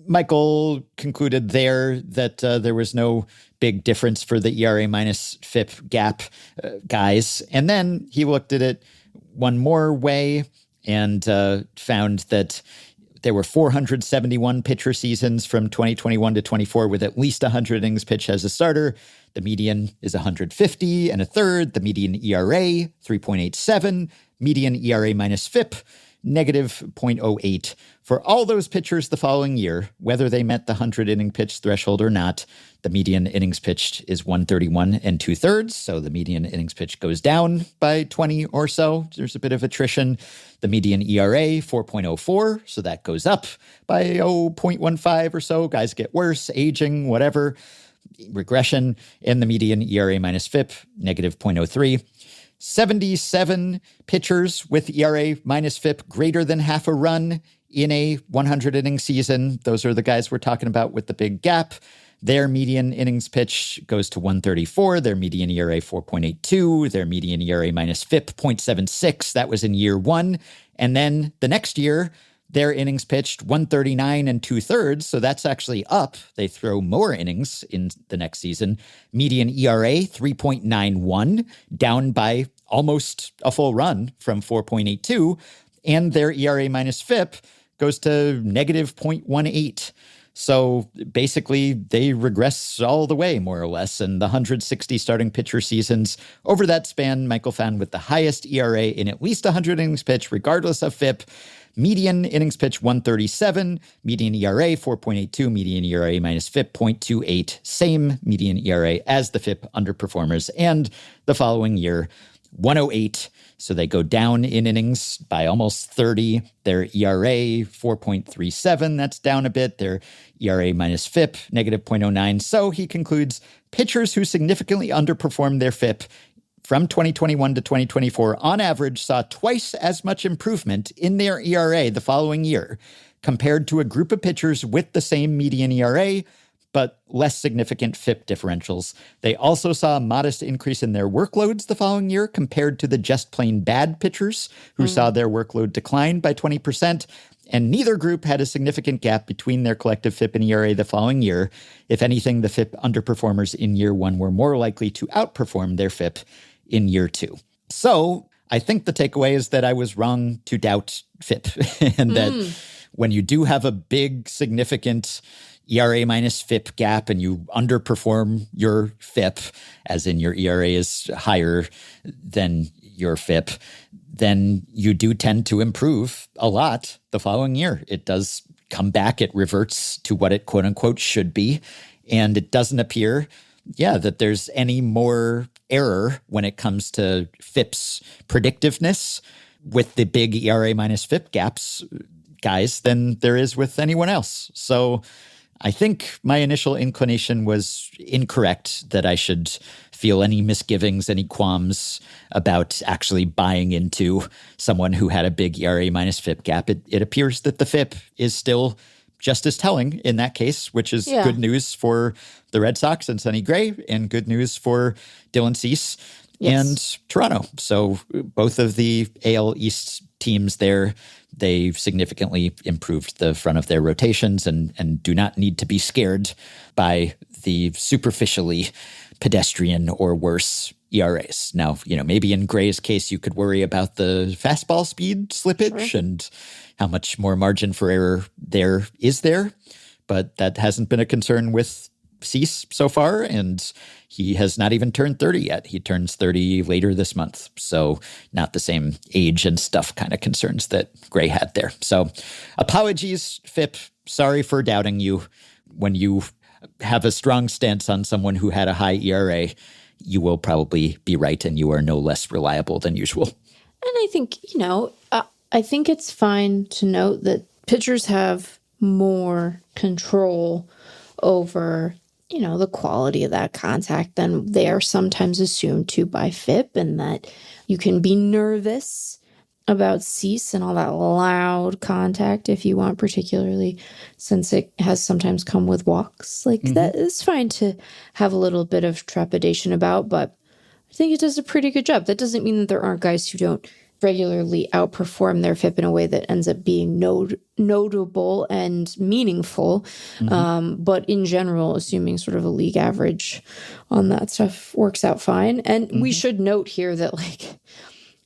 Michael concluded there that there was no big difference for the ERA minus FIP gap guys. And then he looked at it one more way and found that there were 471 pitcher seasons from 2021 to 24 with at least 100 innings pitched as a starter. The median is 150 and a third. The median ERA, 3.87. Median ERA minus FIP, negative 0.08. For all those pitchers the following year, whether they met the 100-inning pitch threshold or not, the median innings pitched is 131 and 2/3. So the median innings pitched goes down by 20 or so. There's a bit of attrition. The median ERA, 4.04. So that goes up by 0.15 or so. Guys get worse, aging, whatever, regression. And the median ERA minus FIP, negative 0.03. 77 pitchers with ERA minus FIP greater than half a run in a 100-inning season. Those are the guys we're talking about with the big gap. Their median innings pitch goes to 134. Their median ERA, 4.82. Their median ERA minus FIP, 0.76. That was in year one. And then the next year, their innings pitched 139 and 2/3, so that's actually up. They throw more innings in the next season. Median ERA, 3.91, down by almost a full run from 4.82. And their ERA minus FIP goes to negative 0.18. So basically, they regress all the way, more or less. And the 160 starting pitcher seasons over that span, Michael found with the highest ERA in at least 100 innings pitched, regardless of FIP. Median innings pitched 137, median ERA 4.82, median ERA minus FIP 0.28, same median ERA as the FIP underperformers. And the following year, 108. So they go down in innings by almost 30. Their ERA, 4.37. That's down a bit. Their ERA minus FIP, negative 0.09. So he concludes pitchers who significantly underperformed their FIP from 2021 to 2024, on average, saw twice as much improvement in their ERA the following year compared to a group of pitchers with the same median ERA, but less significant FIP differentials. They also saw a modest increase in their workloads the following year compared to the just plain bad pitchers who saw their workload decline by 20%. And neither group had a significant gap between their collective FIP and ERA the following year. If anything, the FIP underperformers in year one were more likely to outperform their FIP in year two. So I think the takeaway is that I was wrong to doubt FIP and that when you do have a big, significant ERA minus FIP gap and you underperform your FIP, as in your ERA is higher than your FIP, then you do tend to improve a lot the following year. It does come back. It reverts to what it quote unquote should be. And it doesn't appear, that there's any more error when it comes to FIP's predictiveness with the big ERA minus FIP gaps, guys, than there is with anyone else. So I think my initial inclination was incorrect, that I should feel any misgivings, any qualms about actually buying into someone who had a big ERA minus FIP gap. It appears that the FIP is still just as telling in that case, which is good news for the Red Sox and Sonny Gray, and good news for Dylan Cease and Toronto. So both of the AL East teams there, they significantly improved the front of their rotations and do not need to be scared by the superficially pedestrian or worse ERAs. Now, maybe in Gray's case, you could worry about the fastball speed slippage and how much more margin for error there is there. But that hasn't been a concern with Cease so far, and he has not even turned 30 yet. He turns 30 later this month. So not the same age and stuff kind of concerns that Gray had there. So apologies, Phip. Sorry for doubting you. When you have a strong stance on someone who had a high ERA, you will probably be right, and you are no less reliable than usual. And I think, I think it's fine to note that pitchers have more control over, the quality of that contact than they are sometimes assumed to by FIP, and that you can be nervous about Cease and all that loud contact if you want, particularly since it has sometimes come with walks. Like that is fine to have a little bit of trepidation about, but I think it does a pretty good job. That doesn't mean that there aren't guys who don't regularly outperform their FIP in a way that ends up being notable and meaningful. But in general, assuming sort of a league average on that stuff works out fine. And we should note here that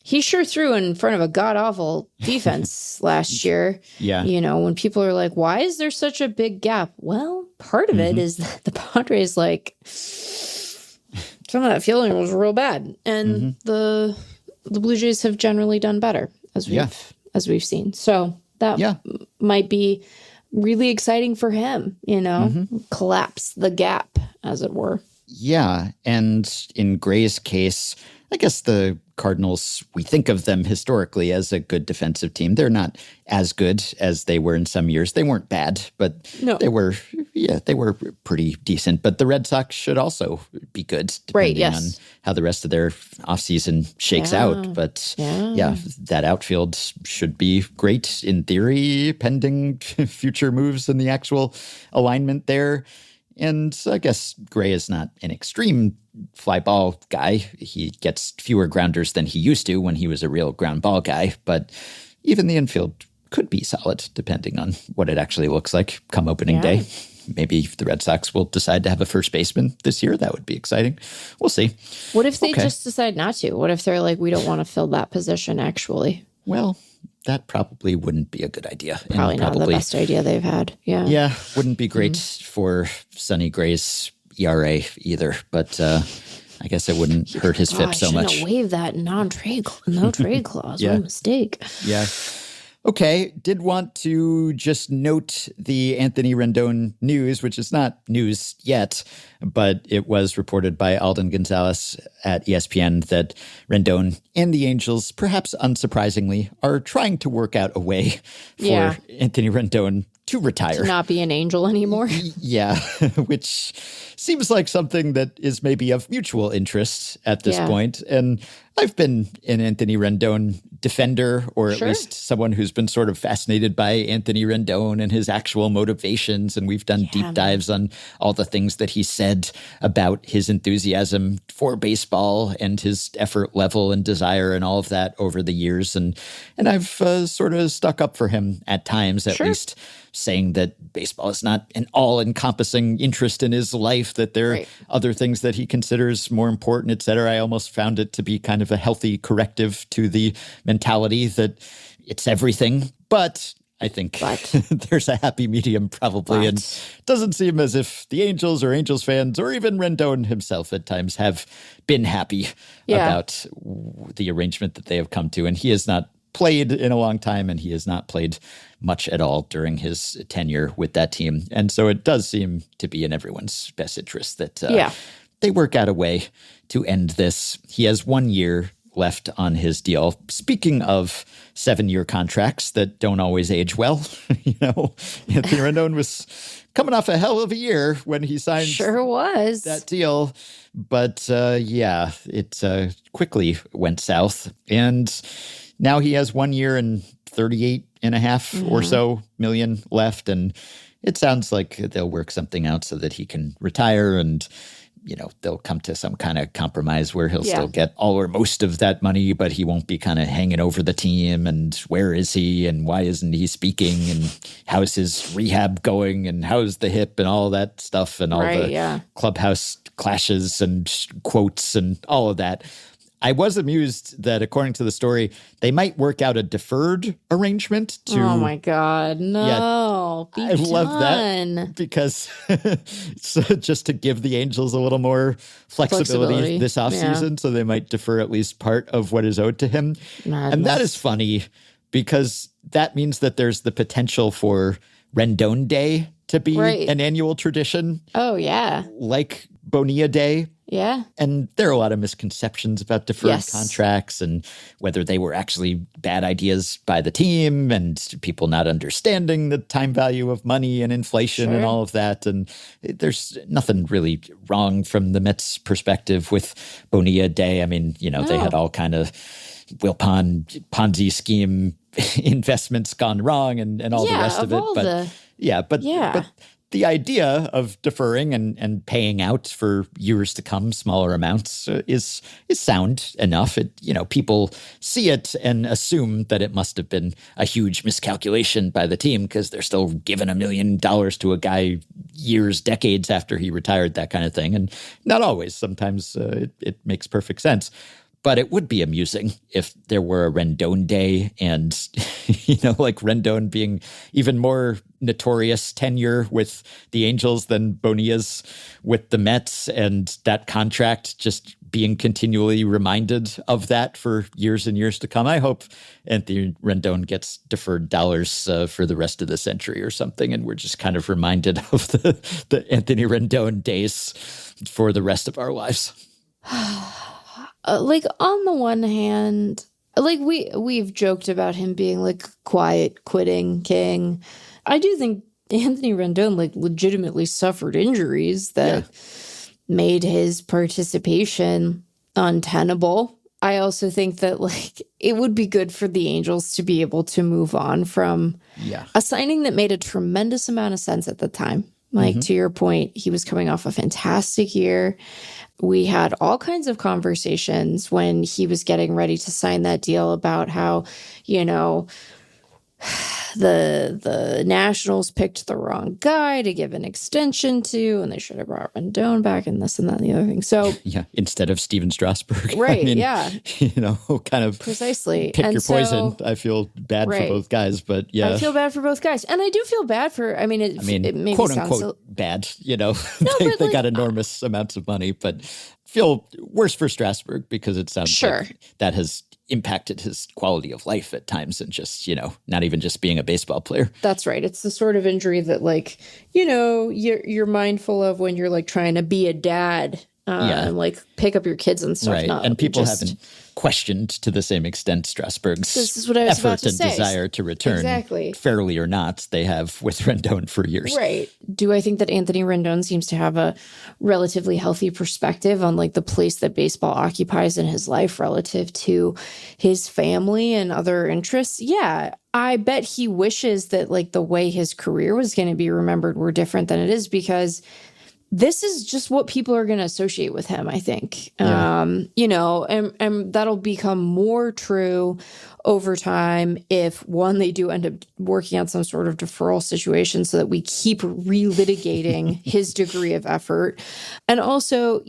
he sure threw in front of a god-awful defense last year. Yeah. When people are like, why is there such a big gap? Well, part of it is that the Padres, some of that fielding was real bad. And the Blue Jays have generally done better, as we've seen. So that might be really exciting for him, collapse the gap, as it were. Yeah. And in Gray's case, I guess the Cardinals, we think of them historically as a good defensive team. They're not as good as they were in some years. They weren't bad, but they were pretty decent. But the Red Sox should also be good, depending on how the rest of their offseason shakes out. But that outfield should be great in theory, pending future moves in the actual alignment there. And I guess Gray is not an extreme fly ball guy. He gets fewer grounders than he used to when he was a real ground ball guy. But even the infield could be solid, depending on what it actually looks like come opening day. Maybe the Red Sox will decide to have a first baseman this year. That would be exciting. We'll see. What if they just decide not to? What if they're like, we don't want to fill that position, actually? Well, that probably wouldn't be a good idea. Probably not the best idea they've had. Yeah. Yeah, wouldn't be great for Sonny Gray's ERA either. But I guess it wouldn't hurt his FIP so much. Shouldn't have waived that no-trade clause. What a mistake. Yeah. Okay, did want to just note the Anthony Rendon news, which is not news yet, but it was reported by Alden Gonzalez at ESPN that Rendon and the Angels, perhaps unsurprisingly, are trying to work out a way for Anthony Rendon to retire. To not be an Angel anymore. Yeah, which seems like something that is maybe of mutual interest at this point. And I've been an Anthony Rendon defender, or at least someone who's been sort of fascinated by Anthony Rendon and his actual motivations. And we've done deep dives on all the things that he said about his enthusiasm for baseball and his effort level and desire and all of that over the years. And I've sort of stuck up for him at times, at least, saying that baseball is not an all-encompassing interest in his life, that there are other things that he considers more important, et cetera. I almost found it to be kind of a healthy corrective to the mentality that it's everything. But I think there's a happy medium probably. And it doesn't seem as if the Angels or Angels fans or even Rendon himself at times have been happy about the arrangement that they have come to. And he has not played in a long time, and he has not played much at all during his tenure with that team. And so it does seem to be in everyone's best interest that they work out a way to end this. He has 1 year left on his deal. Speaking of 7-year contracts that don't always age well, Anthony Rendon was coming off a hell of a year when he signed that deal. But it quickly went south. And now he has 1 year and 38.5 or so million left. And it sounds like they'll work something out so that he can retire. And they'll come to some kind of compromise where he'll still get all or most of that money, but he won't be kind of hanging over the team. And where is he? And why isn't he speaking? And how's his rehab going? And how's the hip and all that stuff and all the clubhouse clashes and quotes and all of that. I was amused that, according to the story, they might work out a deferred arrangement to. Oh my God, no! I love that because so just to give the Angels a little more flexibility this offseason, so they might defer at least part of what is owed to him. Madness. And that is funny because that means that there's the potential for Rendon Day to be an annual tradition. Oh yeah, like Bonilla Day. Yeah. And there are a lot of misconceptions about deferred contracts and whether they were actually bad ideas by the team and people not understanding the time value of money and inflation and all of that. And there's nothing really wrong from the Mets' perspective with Bonilla Day. I mean, they had all kind of Ponzi scheme investments gone wrong and all the rest of it. But the idea of deferring and paying out for years to come, smaller amounts, is sound enough. People see it and assume that it must have been a huge miscalculation by the team because they're still giving $1 million to a guy years, decades after he retired, that kind of thing. And not always. Sometimes it makes perfect sense. But it would be amusing if there were a Rendon Day and, like Rendon being even more notorious tenure with the Angels than Bonilla's with the Mets, and that contract just being continually reminded of that for years and years to come. I hope Anthony Rendon gets deferred dollars for the rest of the century or something, and we're just kind of reminded of the Anthony Rendon days for the rest of our lives. On the one hand, we've joked about him being quiet quitting king. I do think Anthony Rendon legitimately suffered injuries that made his participation untenable. I also think that it would be good for the Angels to be able to move on from a signing that made a tremendous amount of sense at the time. To your point, he was coming off a fantastic year. We had all kinds of conversations when he was getting ready to sign that deal about how, the Nationals picked the wrong guy to give an extension to, and they should have brought Rendon back and this and that and the other thing. So instead of Steven Strasburg. Right, kind of precisely. Pick your poison. I feel bad for both guys, but I feel bad for both guys. And I do feel bad for, it maybe quote sounds unquote bad, they got enormous amounts of money, but feel worse for Strasburg because it sounds like that has impacted his quality of life at times and just, not even just being a baseball player. That's right. It's the sort of injury that you're mindful of when you're trying to be a dad and pick up your kids and stuff. Right. And people haven't questioned to the same extent Strasburg's effort and desire to return, fairly or not, they have with Rendon for years. Right. Do I think that Anthony Rendon seems to have a relatively healthy perspective on the place that baseball occupies in his life relative to his family and other interests? Yeah. I bet he wishes that the way his career was going to be remembered were different than it is, because this is just what people are going to associate with him, I think. And that'll become more true over time if, one, they do end up working on some sort of deferral situation so that we keep relitigating his degree of effort. And also,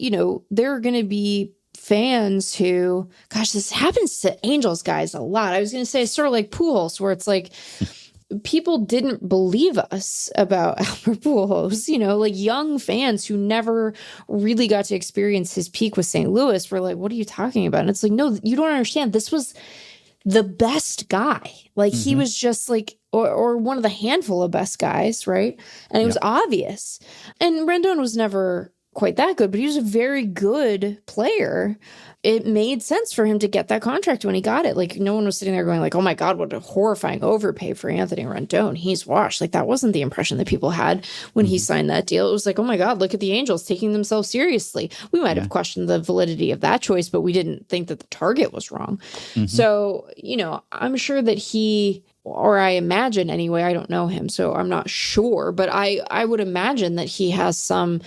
there are going to be fans who, gosh, this happens to Angels guys a lot. I was going to say it's sort of like Pujols, where it's people didn't believe us about Albert Pujols, young fans who never really got to experience his peak with St. Louis were what are you talking about? And it's no, you don't understand. This was the best guy. He was just or one of the handful of best guys, right? And it was obvious. And Rendon was never quite that good, but he was a very good player. It made sense for him to get that contract when he got it. No one was sitting there going oh my God, what a horrifying overpay for Anthony Rendon. He's washed. That wasn't the impression that people had when he signed that deal. It was oh my God, look at the Angels taking themselves seriously. We might have questioned the validity of that choice, but we didn't think that the target was wrong. So, I'm sure that he, or I imagine anyway, I don't know him, so I'm not sure, but I would imagine that he has some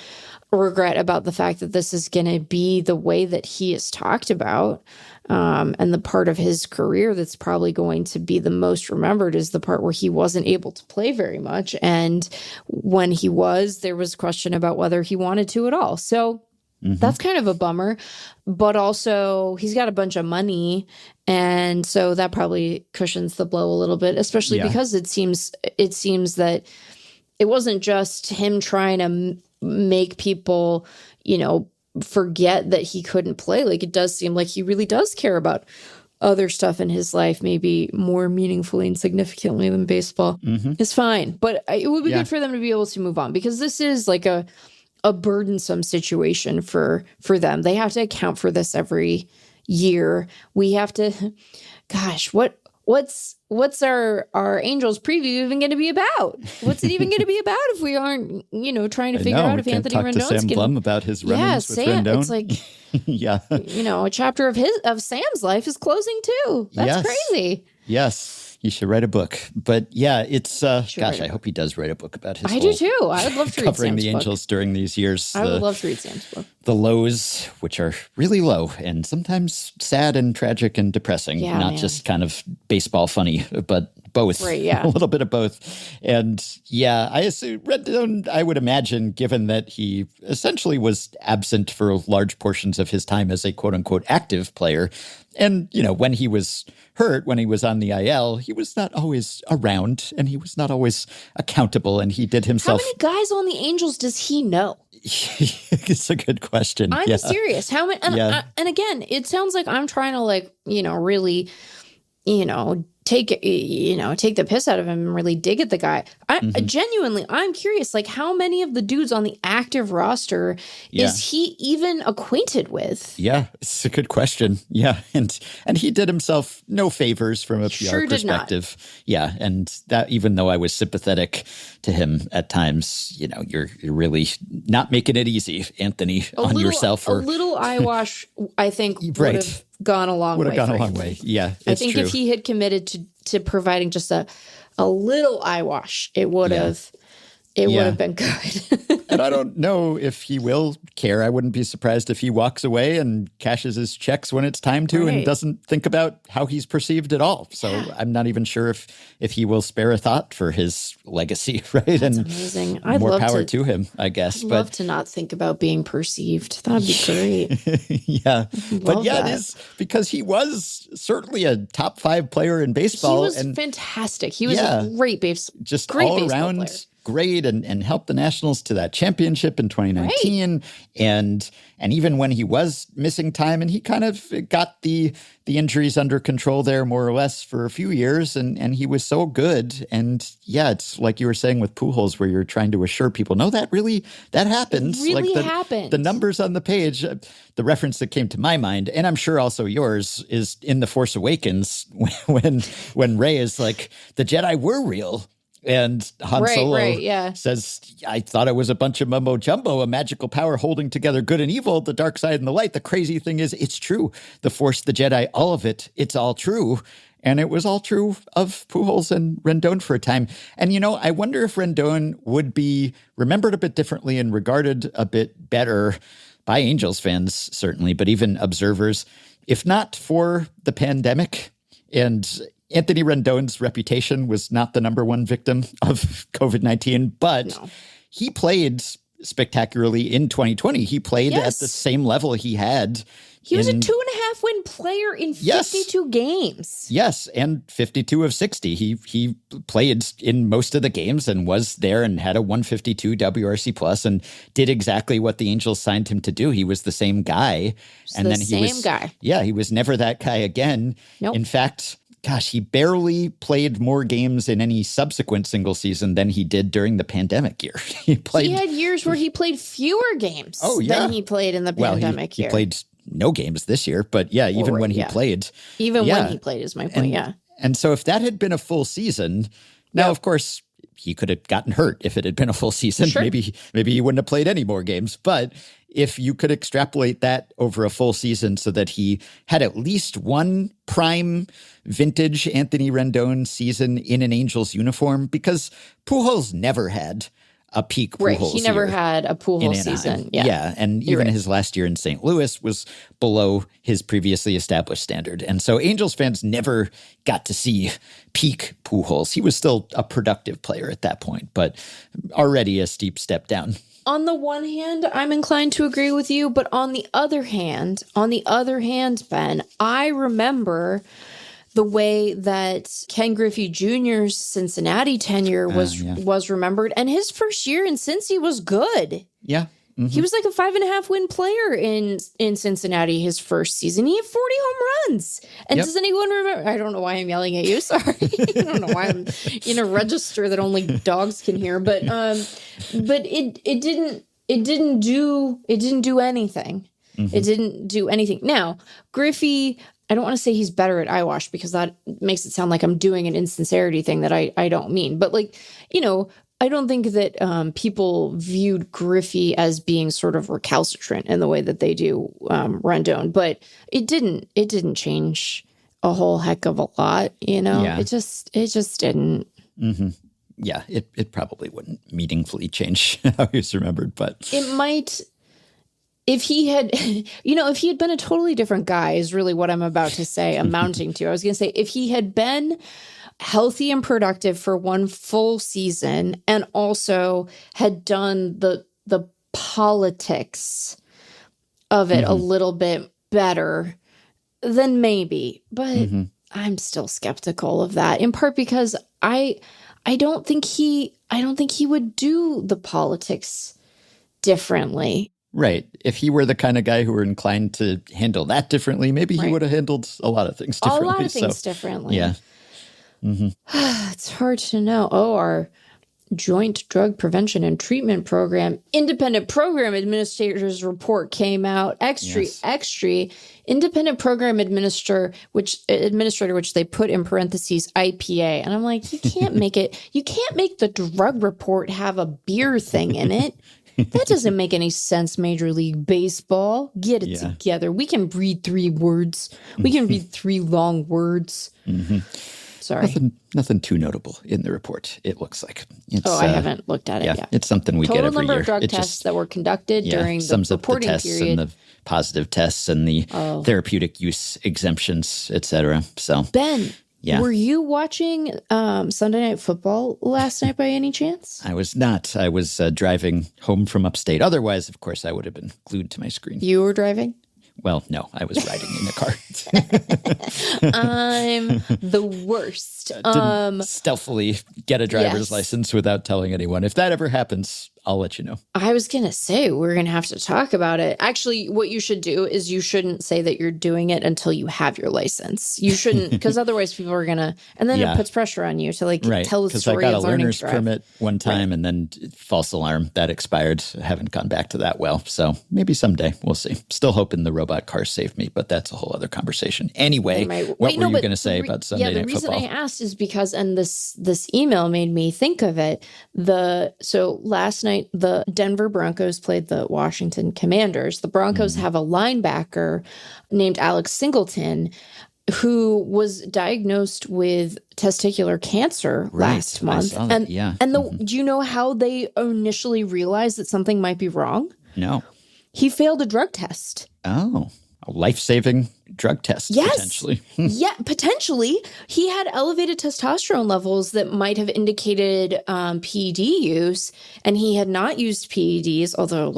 regret about the fact that this is going to be the way that he is talked about. And the part of his career that's probably going to be the most remembered is the part where he wasn't able to play very much. And when he was, there was a question about whether he wanted to at all. So that's kind of a bummer. But also, he's got a bunch of money. And so that probably cushions the blow a little bit, especially because it seems that it wasn't just him trying to make people, forget that he couldn't play. Like, it does seem like he really does care about other stuff in his life, maybe more meaningfully and significantly than baseball. It's fine. But it would be good for them to be able to move on, because this is like a burdensome situation for them. They have to account for this every year. We have to, gosh, what's our Angels preview even going to be about? What's it even going to be about if we aren't, trying to figure out if Anthony Rendon's talk to Sam Blum about his run-ins with Rendon. It's like, a chapter of Sam's life is closing too. That's crazy. Yes. He should write a book. But yeah, it's, gosh, I hope he does write a book about his do too. I would love to read covering Sam's the book. Angels during these years. I would love to read Sam's book. The lows, which are really low and sometimes sad and tragic and depressing. Not just kind of baseball funny, but both. Right, yeah. A little bit of both. And yeah, I assume Rendon, I would imagine, given that he essentially was absent for large portions of his time as a quote unquote active player. And, when he was hurt, when he was on the IL, he was not always around and he was not always accountable, and he did himself. How many guys on the Angels does he know? It's a good question. I'm serious. How many? And again, it sounds like I'm trying to really, take the piss out of him and really dig at the guy. Genuinely, I'm curious, how many of the dudes on the active roster is he even acquainted with? Yeah, it's a good question. Yeah, and he did himself no favors from a PR perspective. Yeah, and that, even though I was sympathetic to him at times, you're really not making it easy, Anthony, on yourself. A little eyewash, I think, would have gone a long way. Would have gone a long way. Yeah, I think true. If he had committed to providing just a little eyewash, it would have been good. And I don't know if he will care. I wouldn't be surprised if he walks away and cashes his checks when it's time to and doesn't think about how he's perceived at all. So I'm not even sure if he will spare a thought for his legacy, right? That's amazing. I'd more love power to him, I guess. I'd love to not think about being perceived. That'd be great. Yeah. But yeah, it is because he was certainly a top 5 player in baseball. He was fantastic. He was a great just great all baseball around player. Great and helped the Nationals to that championship in 2019. And even when he was missing time, and he kind of got the injuries under control there more or less for a few years, and he was so good. And yeah, it's like you were saying with Pujols, where you're trying to assure people, no, that happens. It really happened. The numbers on the page, the reference that came to my mind, and I'm sure also yours, is in The Force Awakens when Rey is like, the Jedi were real. And Han Solo says, I thought it was a bunch of mumbo jumbo, a magical power holding together good and evil, the dark side and the light. The crazy thing is, it's true. The Force, the Jedi, all of it, it's all true. And it was all true of Pujols and Rendon for a time. And, I wonder if Rendon would be remembered a bit differently and regarded a bit better by Angels fans, certainly, but even observers, if not for the pandemic. And Anthony Rendon's reputation was not the number one victim of COVID-19, but he played spectacularly in 2020. He played at the same level he had. He was a 2.5 win player in 52 games. Yes, and 52 of 60. He played in most of the games and was there and had a 152 WRC plus and did exactly what the Angels signed him to do. He was the same guy. Yeah, he was never that guy again. Nope. In fact, gosh, he barely played more games in any subsequent single season than he did during the pandemic year. He had years where he played fewer games than he played in the pandemic year. He played no games this year, but even when he played. Even when he played is my point, And so if that had been a full season, now, of course, he could have gotten hurt if it had been a full season. Sure. Maybe he wouldn't have played any more games. But if you could extrapolate that over a full season so that he had at least one prime vintage Anthony Rendon season in an Angels uniform, because Pujols never had a peak Right. Pujols He never year had a in Pujols Anaheim. season. Yeah. And You're even right. his last year in St. Louis was below his previously established standard. And so Angels fans never got to see peak Pujols. He was still a productive player at that point, but already a steep step down. On the one hand, I'm inclined to agree with you, but on the other hand, Ben, I remember the way that Ken Griffey Jr.'s Cincinnati tenure was remembered, and his first year in Cincy was good. Yeah. Mm-hmm. He was like a 5.5 win player in Cincinnati his first season. He had 40 home runs. And does anyone remember? I don't know why I'm yelling at you. Sorry. I don't know why I'm in a register that only dogs can hear. But it didn't do anything. Mm-hmm. It didn't do anything. Now, Griffey, I don't want to say he's better at eyewash because that makes it sound like I'm doing an insincerity thing that I don't mean. But I don't think that people viewed Griffey as being sort of recalcitrant in the way that they do Rendon, but it didn't change a whole heck of a lot, Yeah. It just didn't. Mm-hmm. Yeah, it probably wouldn't meaningfully change how he's remembered, but it might. If he had, if he had been a totally different guy, is really what I'm about to say, amounting to. I was going to say, if he had been healthy and productive for one full season and also had done the politics of it a little bit better, then maybe. But I'm still skeptical of that, in part because I don't think he would do the politics differently. Right. If he were the kind of guy who were inclined to handle that differently, maybe he would have handled a lot of things differently. A lot of things differently. Yeah. Mm-hmm. It's hard to know. Oh, our Joint Drug Prevention and Treatment Program, Independent Program Administrator's report came out. Extra. Independent Program Administrator, which they put in parentheses IPA. And I'm like, you can't make the drug report have a beer thing in it. That doesn't make any sense, Major League Baseball. Get it together. We can read 3 words. We can read 3 long words. Mm-hmm. Sorry. Nothing too notable in the report, it looks like. I haven't looked at it yet. It's something we get every year. Total number of drug tests that were conducted during the reporting up the tests period. and the positive tests and the therapeutic use exemptions, et cetera. So, Ben, were you watching Sunday Night Football last night by any chance? I was not. I was driving home from upstate. Otherwise, of course, I would have been glued to my screen. You were driving? Well, no, I was riding in the car. I'm the worst. Didn't stealthily get a driver's license without telling anyone. If that ever happens, I'll let you know. I was going to say, we're going to have to talk about it. Actually, what you should do is you shouldn't say that you're doing it until you have your license. You shouldn't, because otherwise people are going to, and then it puts pressure on you to tell the story. Because I got of a learner's drive. permit one time and then false alarm, that expired. I haven't gone back to that well. So maybe someday, we'll see. Still hoping the robot car saved me, but that's a whole other conversation. Anyway, what were you going to say about Sunday Night Football? The reason I asked is because, and this email made me think of it, so last night, the Denver Broncos played the Washington Commanders. The Broncos have a linebacker named Alex Singleton who was diagnosed with testicular cancer last month. And do you know how they initially realized that something might be wrong? No. He failed a drug test. Oh, a life-saving drug test, potentially. Yeah, potentially. He had elevated testosterone levels that might have indicated PED use, and he had not used PEDs, although,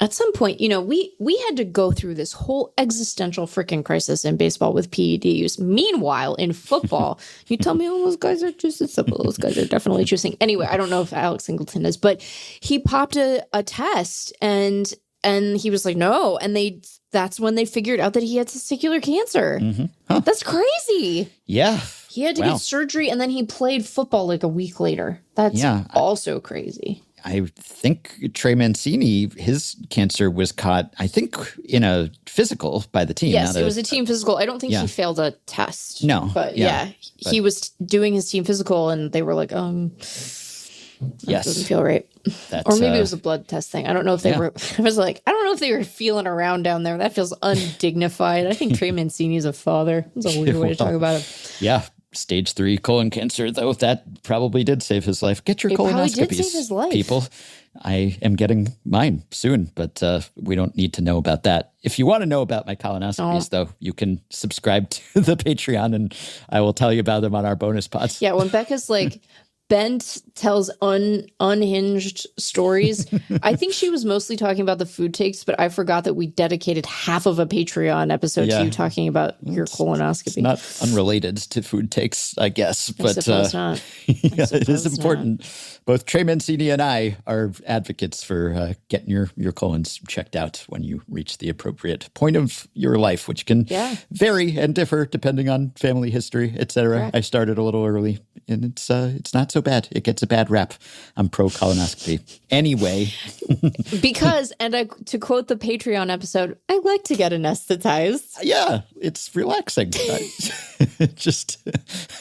at some point, we had to go through this whole existential freaking crisis in baseball with PED use. Meanwhile, in football, you tell me, those guys are just as simple. Those guys are definitely choosing. Anyway, I don't know if Alex Singleton is, but he popped a test, and he was like, no. And that's when they figured out that he had testicular cancer. Mm-hmm. Huh. That's crazy. Yeah. He had to get surgery, and then he played football a week later. That's also crazy. I think Trey Mancini, his cancer was caught, I think, in a physical by the team. Yes, it was a team physical. I don't think he failed a test. No. But he was doing his team physical, and they were like, that doesn't feel right. Or maybe it was a blood test thing. I don't know if they were. I was like, I don't know if they were feeling around down there. That feels undignified. I think Trey Mancini is a father. That's a weird way to talk about him. Yeah. stage 3 colon cancer, though that probably did save his life. Get your It probably colonoscopies, did save his life. people. I am getting mine soon, but we don't need to know about that. If you want to know about my colonoscopies, though, you can subscribe to the Patreon, and I will tell you about them on our bonus pods. Yeah, when Becca's like, Ben tells unhinged stories. I think she was mostly talking about the food takes, but I forgot that we dedicated half of a Patreon episode to you talking about your colonoscopy. It's not unrelated to food takes, I guess. But I suppose not. Yeah, it is important. Both Trey Mancini and I are advocates for getting your colons checked out when you reach the appropriate point of your life, which can vary and differ depending on family history, etc. I started a little early, and it's not so bad. It gets a bad rap. I'm pro colonoscopy. Anyway. Because, to quote the Patreon episode, I like to get anesthetized. Yeah, it's relaxing.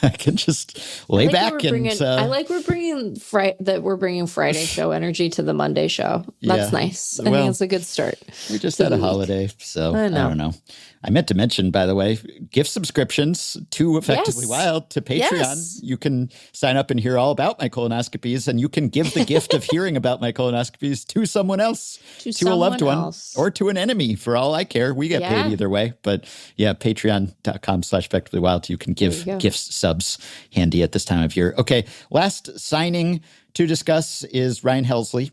I can just lay back and... I like we're bringing Friday show energy to the Monday show. That's nice. I think it's a good start. We just had a holiday, so I don't know. I meant to mention, by the way, gift subscriptions to Effectively Wild to Patreon. Yes. You can sign up and hear all about my colonoscopies, and you can give the gift of hearing about my colonoscopies to someone else, to a loved one, or to an enemy. For all I care, we get paid either way. But yeah, patreon.com/effectivelywild. You can give gifts subs handy at this time of year. Okay, last signing to discuss is Ryan Helsley.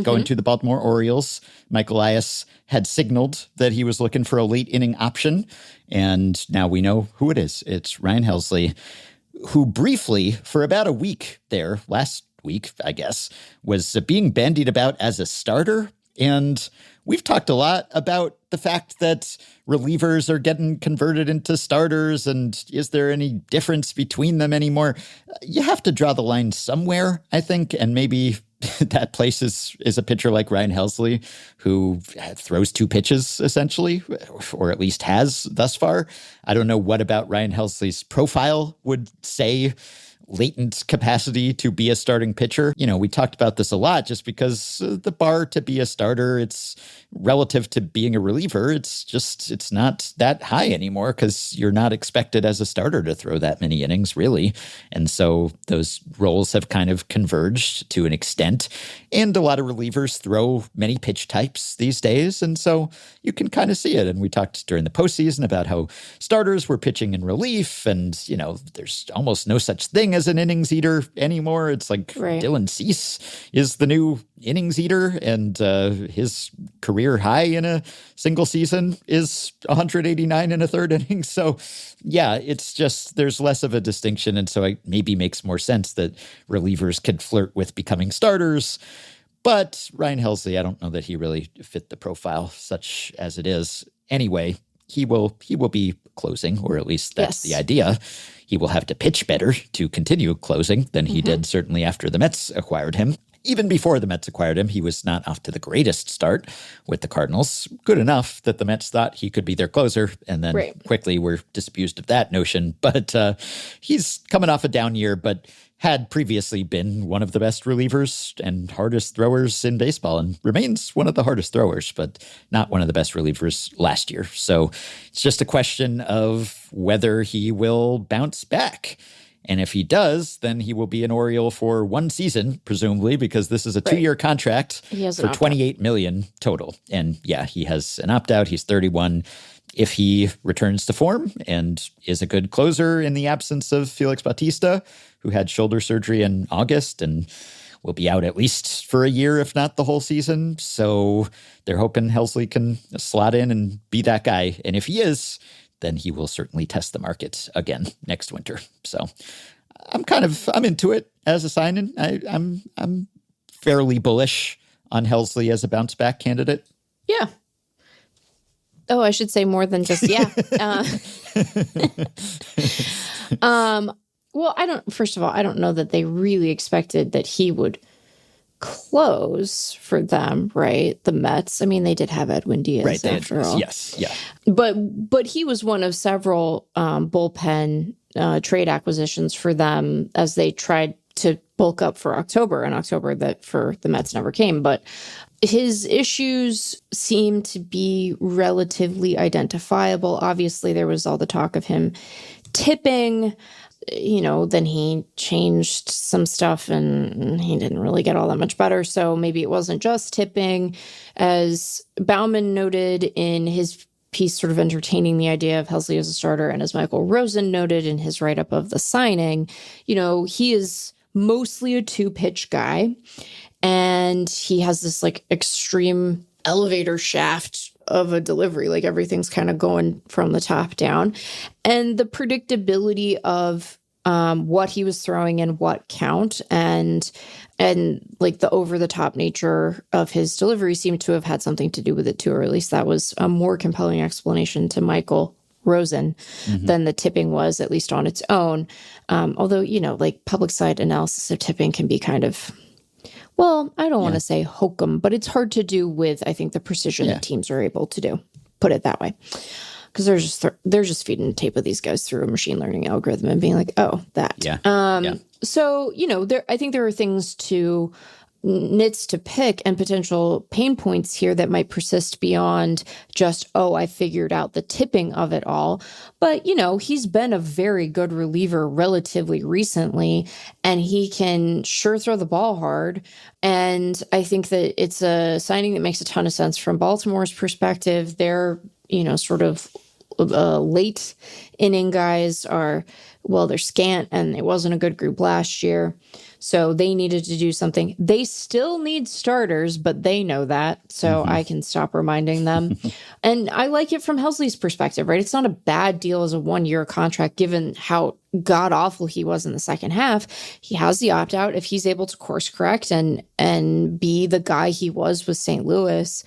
Going to the Baltimore Orioles. Mike Elias had signaled that he was looking for a late inning option, and now we know who it is. It's Ryan Helsley, who briefly, for about a week there, last week, I guess, was being bandied about as a starter. And we've talked a lot about the fact that relievers are getting converted into starters, and is there any difference between them anymore? You have to draw the line somewhere, I think, and maybe that place is a pitcher like Ryan Helsley, who throws 2 pitches, essentially, or at least has thus far. I don't know what about Ryan Helsley's profile would say latent capacity to be a starting pitcher. You know, we talked about this a lot just because the bar to be a starter, it's relative to being a reliever. It's not that high anymore because you're not expected as a starter to throw that many innings, really. And so those roles have kind of converged to an extent. And a lot of relievers throw many pitch types these days. And so you can kind of see it. And we talked during the postseason about how starters were pitching in relief. And, you know, there's almost no such thing as an innings eater anymore. It's like Dylan Cease is the new innings eater, and his career high in a single season is 189 in a third inning. So yeah, it's just there's less of a distinction, and so it maybe makes more sense that relievers could flirt with becoming starters. But Ryan Helsley, I don't know that he really fit the profile such as it is. Anyway, he will be closing, or at least that's the idea. He will have to pitch better to continue closing than he did certainly after the Mets acquired him. Even before the Mets acquired him, he was not off to the greatest start with the Cardinals. Good enough that the Mets thought he could be their closer, and then quickly were disabused of that notion. But he's coming off a down year, but had previously been one of the best relievers and hardest throwers in baseball, and remains one of the hardest throwers, but not one of the best relievers last year. So it's just a question of whether he will bounce back. And if he does, then he will be an Oriole for one season, presumably, because this is a 2-year contract for $28 million total. And yeah, he has an opt-out. He's 31. If he returns to form and is a good closer in the absence of Felix Bautista, who had shoulder surgery in August and will be out at least for a year, if not the whole season. So they're hoping Helsley can slot in and be that guy. And if he is, then he will certainly test the market again next winter. So I'm into it as a sign-in. I'm fairly bullish on Helsley as a bounce back candidate. Yeah. Oh, I should say more than just well, first of all, I don't know that they really expected that he would close for them, right? The Mets. I mean, they did have Edwin Diaz after all. Yes, yeah. But he was one of several bullpen trade acquisitions for them as they tried to bulk up for October, and October that for the Mets never came. But his issues seem to be relatively identifiable. Obviously, there was all the talk of him tipping. then he changed some stuff and he didn't really get all that much better. So maybe it wasn't just tipping. As Bauman noted in his piece sort of entertaining the idea of Helsley as a starter, and as Michael Rosen noted in his write-up of the signing, he is mostly a two-pitch guy, and he has this like extreme elevator shaft of a delivery, like everything's kind of going from the top down, and the predictability of what he was throwing in what count and like the over-the-top nature of his delivery seemed to have had something to do with it too, or at least that was a more compelling explanation to Michael Rosen than the tipping was, at least on its own. Although, like public side analysis of tipping can be kind of, well, I don't want to say hokum, but it's hard to do with, I think, the precision that teams are able to do. Put it that way. Because they're just feeding the tape of these guys through a machine learning algorithm and being like, oh, that. Yeah. So, I think there are nits to pick and potential pain points here that might persist beyond just, I figured out the tipping of it all. But, he's been a very good reliever relatively recently, and he can sure throw the ball hard. And I think that it's a signing that makes a ton of sense from Baltimore's perspective. They're, sort of late inning guys they're scant, and it wasn't a good group last year. So they needed to do something. They still need starters, but they know that. So I can stop reminding them. And I like it from Helsley's perspective, right? It's not a bad deal as a 1-year contract, given how god awful he was in the second half. He has the opt out if he's able to course correct and be the guy he was with St. Louis,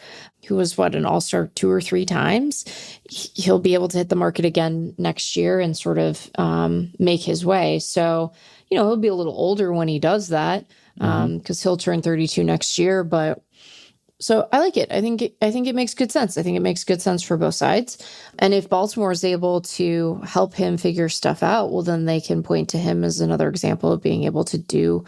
who was an all-star 2 or 3 times. He'll be able to hit the market again next year and sort of make his way. So, he'll be a little older when he does that because he'll turn 32 next year. But so I like it. I think it makes good sense. I think it makes good sense for both sides. And if Baltimore is able to help him figure stuff out, well, then they can point to him as another example of being able to do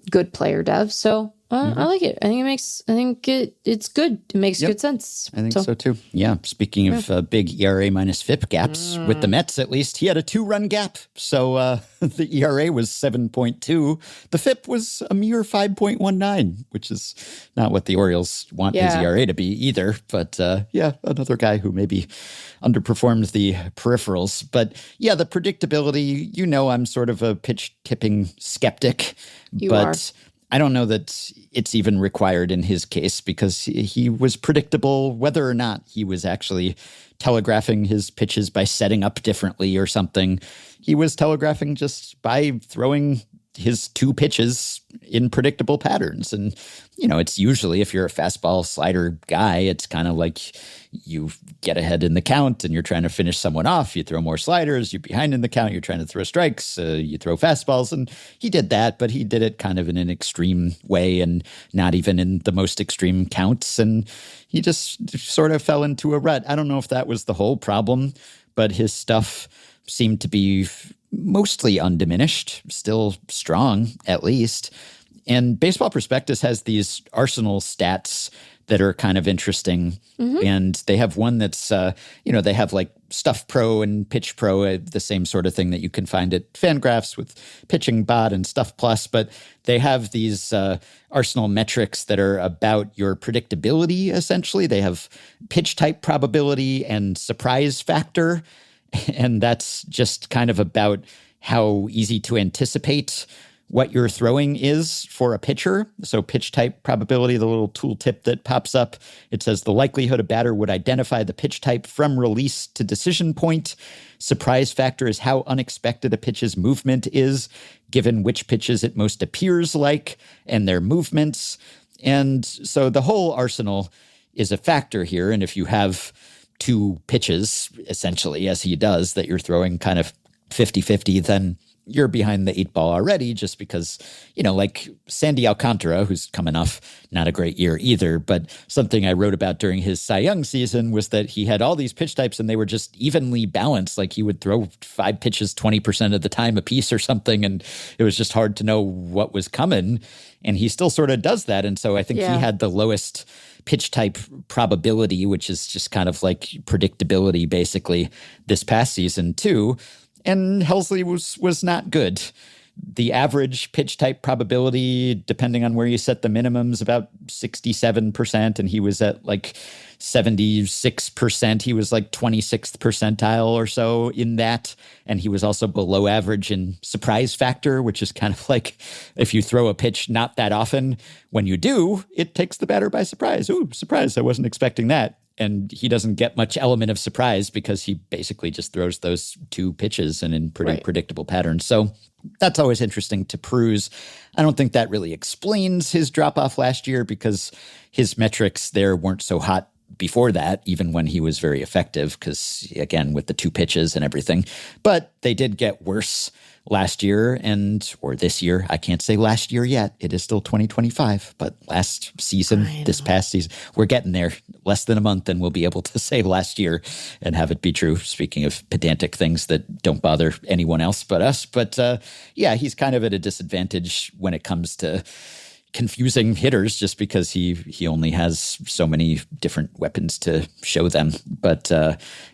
good player dev. So I like it. It's good. It makes good sense. I think so too. Yeah. Speaking of big ERA minus FIP gaps, with the Mets at least, he had a 2-run gap. So the ERA was 7.2. The FIP was a mere 5.19, which is not what the Orioles want his ERA to be either. But another guy who maybe underperformed the peripherals. But yeah, the predictability, I'm sort of a pitch tipping skeptic. You are. I don't know that it's even required in his case because he was predictable whether or not he was actually telegraphing his pitches by setting up differently or something. He was telegraphing just by throwing his 2 pitches in predictable patterns. And, it's usually, if you're a fastball slider guy, it's kind of like you get ahead in the count and you're trying to finish someone off. You throw more sliders, you're behind in the count, you're trying to throw strikes, you throw fastballs. And he did that, but he did it kind of in an extreme way and not even in the most extreme counts. And he just sort of fell into a rut. I don't know if that was the whole problem, but his stuff seemed to be mostly undiminished, still strong at least. And Baseball Prospectus has these Arsenal stats that are kind of interesting. And they have one that's, they have like Stuff Pro and Pitch Pro, the same sort of thing that you can find at FanGraphs with Pitching Bot and Stuff Plus. But they have these Arsenal metrics that are about your predictability, essentially. They have pitch type probability and surprise factor. And that's just kind of about how easy to anticipate what your throwing is for a pitcher. So pitch type probability, the little tooltip that pops up, it says the likelihood a batter would identify the pitch type from release to decision point. Surprise factor is how unexpected a pitch's movement is, given which pitches it most appears like and their movements. And so the whole arsenal is a factor here. And if you have 2 pitches, essentially, as he does, that you're throwing kind of 50-50, then you're behind the 8 ball already, just because, like Sandy Alcantara, who's coming off not a great year either, but something I wrote about during his Cy Young season was that he had all these pitch types and they were just evenly balanced. Like he would throw 5 pitches 20% of the time a piece or something, and it was just hard to know what was coming. And he still sort of does that. And so I think he had the lowest pitch type probability, which is just kind of like predictability basically this past season too. and Helsley was not good. The average pitch type probability, depending on where you set the minimums, about 67%, and he was at like 76%. He was like 26th percentile or so in that. And he was also below average in surprise factor, which is kind of like if you throw a pitch not that often, when you do, it takes the batter by surprise. Ooh, surprise, I wasn't expecting that. And he doesn't get much element of surprise because he basically just throws those two pitches and in pretty predictable patterns. So that's always interesting to peruse. I don't think that really explains his drop-off last year because his metrics there weren't so hot before that, even when he was very effective because, again, with the two pitches and everything. But they did get worse last year or this year. I can't say last year yet. It is still 2025. But last season, this past season, we're getting there. Less than a month and we'll be able to say last year and have it be true. Speaking of pedantic things that don't bother anyone else but us. But yeah, he's kind of at a disadvantage when it comes to confusing hitters just because he only has so many different weapons to show them. But,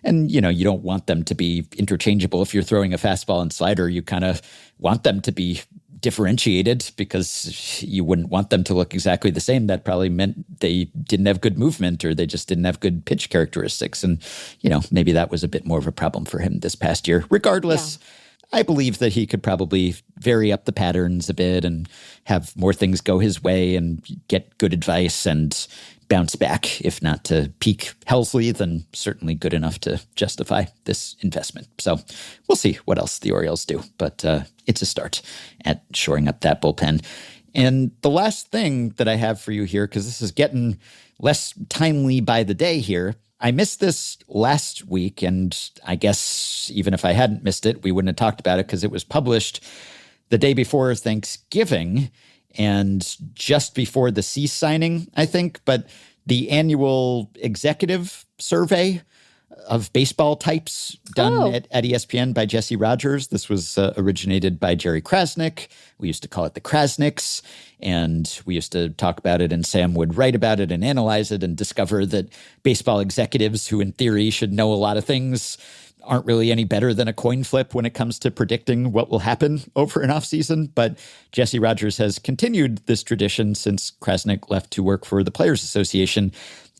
and you know, you don't want them to be interchangeable. If you're throwing a fastball and slider, you kind of want them to be differentiated because you wouldn't want them to look exactly the same. That probably meant they didn't have good movement or they just didn't have good pitch characteristics. And, you know, maybe that was a bit more of a problem for him this past year. Regardless, I believe that he could probably vary up the patterns a bit and have more things go his way and get good advice and bounce back. If not to peak Helsley, then certainly good enough to justify this investment. So we'll see what else the Orioles do. But it's a start at shoring up that bullpen. And the last thing that I have for you here, because this is getting less timely by the day here, I missed this last week, and I guess even if I hadn't missed it, we wouldn't have talked about it because it was published the day before Thanksgiving and just before the Cease signing, I think. But the annual executive survey of baseball types done at ESPN by Jesse Rogers. This was originated by Jerry Krasnick. We used to call it the Krasnicks, and we used to talk about it, and Sam would write about it and analyze it and discover that baseball executives who in theory should know a lot of things aren't really any better than a coin flip when it comes to predicting what will happen over an offseason. But Jesse Rogers has continued this tradition since Krasnick left to work for the Players Association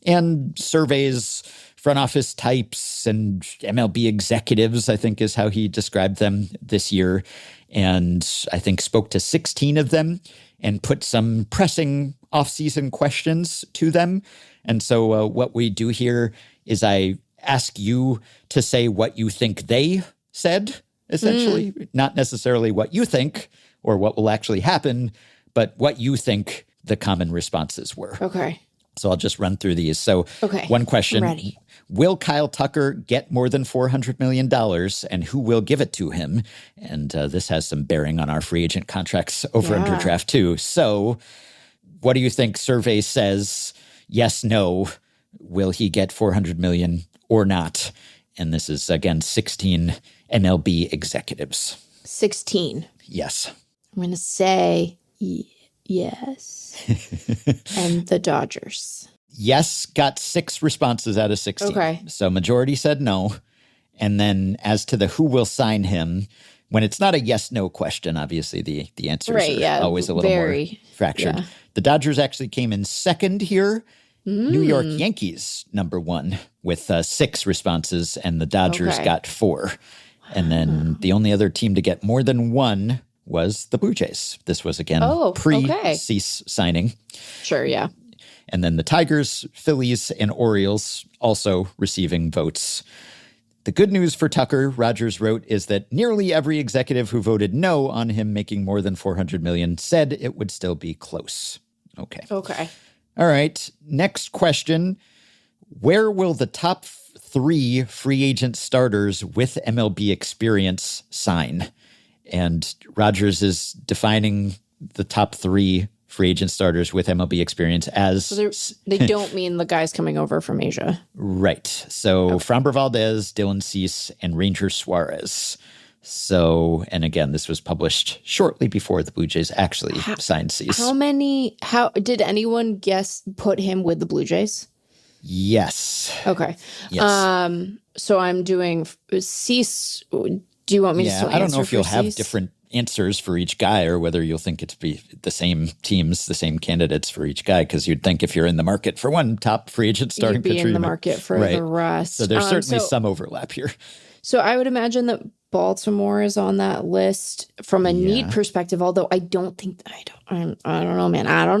and surveys front office types and MLB executives, I think is how he described them this year. And I think spoke to 16 of them and put some pressing off-season questions to them. And so what we do here is I ask you to say what you think they said, essentially. Not necessarily what you think or what will actually happen, but what you think the common responses were. Okay. So I'll just run through these. So one question. I'm ready. Will Kyle Tucker get more than $400 million, and who will give it to him? And this has some bearing on our free agent contracts over under draft too. So what do you think survey says? Yes, no. Will he get $400 million or not? And this is, again, 16 MLB executives. 16. Yes. I'm going to say yes. And the Dodgers. Yes got 6 responses out of 16. Okay. So majority said no. And then as to the who will sign him, when it's not a yes-no question, obviously the answers are always a little more fractured. Yeah. The Dodgers actually came in second here. New York Yankees, number 1, with 6 responses, and the Dodgers got 4. And then the only other team to get more than 1 was the Blue Jays. This was, again, pre-Cease signing. Sure, yeah. And then the Tigers, Phillies, and Orioles also receiving votes. The good news for Tucker, Rogers wrote, is that nearly every executive who voted no on him making more than $400 million said it would still be close. Okay. All right. Next question. Where will the top 3 free agent starters with MLB experience sign? And Rogers is defining the top 3 free agent starters with MLB experience as... So they don't mean the guys coming over from Asia. Right. So Framber Valdez, Dylan Cease, and Ranger Suarez. So, and again, this was published shortly before the Blue Jays actually signed Cease. How did anyone put him with the Blue Jays? Yes. Okay. Yes. So I'm doing Cease. Do you want me to still answer I don't know if you'll for have Cease? different answers for each guy or whether you'll think it's be the same teams, the same candidates for each guy. Because you'd think if you're in the market for one top free agent starting You'd be pitcher, in the you might- market for Right. the rest. So there's certainly so- some overlap here. So I would imagine that Baltimore is on that list from a need perspective, although I don't think I don't know, man. I don't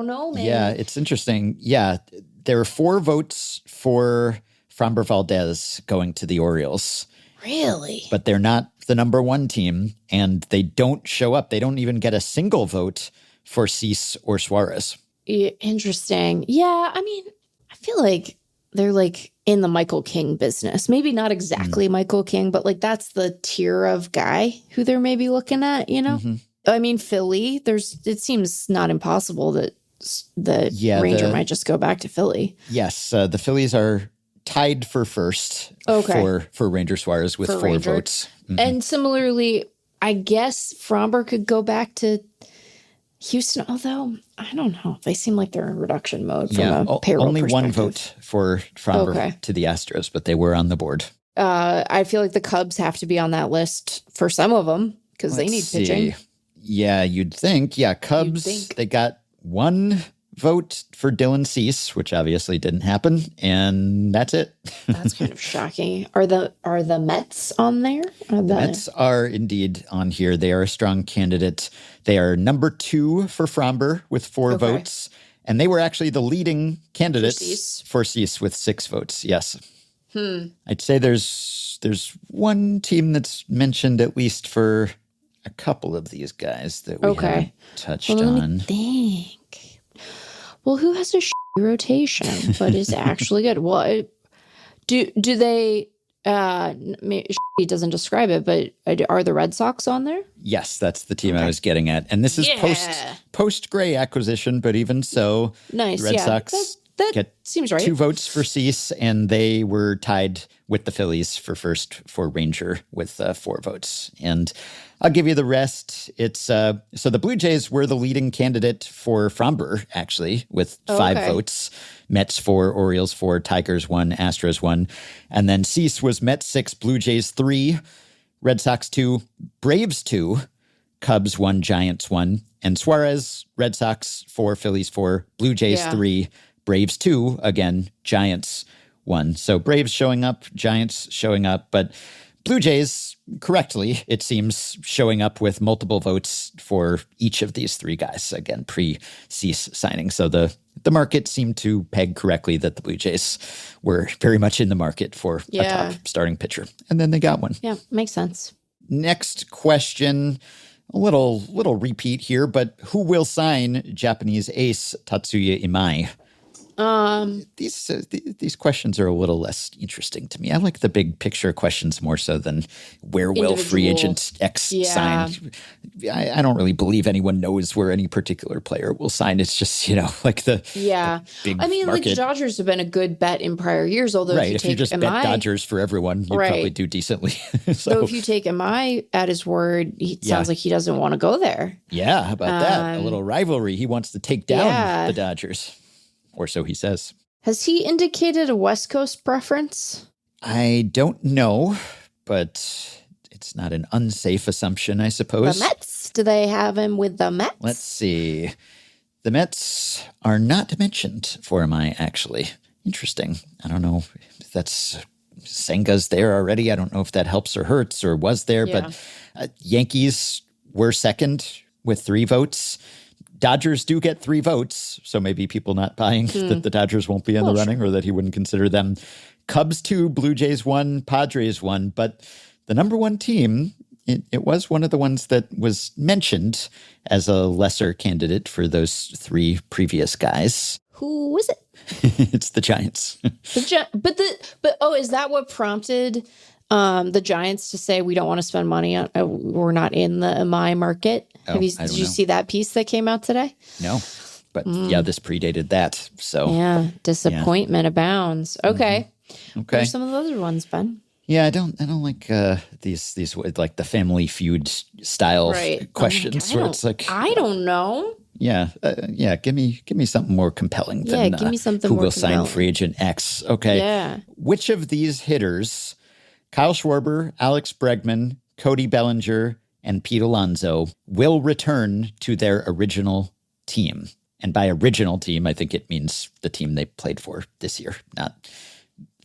know, man. Yeah, it's interesting. Yeah, there are 4 votes for Framber Valdez going to the Orioles. Really? But they're not the number 1 team, and they don't show up. They don't even get a single vote for Cease or Suarez. Interesting. Yeah, I mean, I feel like they're like in the Michael King business. Maybe not exactly Michael King, but like that's the tier of guy who they're maybe looking at, you know? I mean, Philly, it seems not impossible that the Ranger might just go back to Philly. Yes, the Phillies are tied for first for Ranger Suarez with 4 votes. And similarly, I guess Framber could go back to Houston, although I don't know. They seem like they're in reduction mode from a payroll only perspective. 1 vote for Framber to the Astros, but they were on the board. I feel like the Cubs have to be on that list for some of them because they need pitching. Yeah, you'd think. Yeah, Cubs, they got 1 vote for Dylan Cease, which obviously didn't happen, and that's it. That's kind of shocking. Are the Mets on there? Mets are indeed on here. They are a strong candidate. They are number 2 for Framber with 4 votes, and they were actually the leading candidates for Cease with 6 votes. Yes. I'd say there's one team that's mentioned at least for a couple of these guys that we haven't touched on. Let me think. Well, who has a rotation but is actually good? Well, do they? He doesn't describe it, but are the Red Sox on there? Yes, that's the team I was getting at, and this is post Gray acquisition. But even so, nice. Red Sox that get seems right. 2 votes for Cease, and they were tied with the Phillies for first for Ranger with 4 votes. And I'll give you the rest. It's so the Blue Jays were the leading candidate for Framber, actually, with 5 votes. Mets 4, Orioles 4, Tigers 1, Astros 1. And then Cease was Mets 6, Blue Jays 3, Red Sox 2, Braves 2, Cubs 1, Giants 1, and Suarez, Red Sox 4, Phillies 4, Blue Jays 3, Braves 2, again, Giants 1. So Braves showing up, Giants showing up, but Blue Jays, correctly, it seems, showing up with multiple votes for each of these 3 guys, again, pre-Cease signing. So the market seemed to peg correctly that the Blue Jays were very much in the market for a top starting pitcher. And then they got one. Yeah, makes sense. Next question, a little repeat here, but who will sign Japanese ace Tatsuya Imai? These questions are a little less interesting to me. I like the big picture questions more so than where will free agent X sign. I don't really believe anyone knows where any particular player will sign. It's just, like the big I mean, market. like the Dodgers have been a good bet in prior years, although if you just bet Dodgers for everyone, you probably do decently. So if you take Imai at his word, it sounds like he doesn't want to go there. Yeah, how about that? A little rivalry. He wants to take down the Dodgers. Or so he says. Has he indicated a West Coast preference? I don't know, but it's not an unsafe assumption, I suppose. The Mets? Do they have him with the Mets? Let's see. The Mets are not mentioned for Imai, actually. Interesting. I don't know if that's Senga's there already. I don't know if that helps or hurts or was there, but Yankees were second with 3 votes. Dodgers do get 3 votes, so maybe people not buying that the Dodgers won't be in the running or that he wouldn't consider them. Cubs 2, Blue Jays 1, Padres 1, but the number 1 team, it was one of the ones that was mentioned as a lesser candidate for those 3 previous guys. Who is it? It's the Giants. Is that what prompted the Giants to say we don't want to spend money on? We're not in the Imai market. Did you see that piece that came out today? No, but this predated that. So disappointment abounds. Okay, What are some of the other ones, Ben? Yeah, I don't like these like the Family Feud style questions where it's like I don't know. Yeah, give me something more compelling than give me something who more will compelling. sign free agent X. Okay, Yeah. Which of these hitters Kyle Schwarber, Alex Bregman, Cody Bellinger, and Pete Alonso will return to their original team. And by original team, I think it means the team they played for this year, not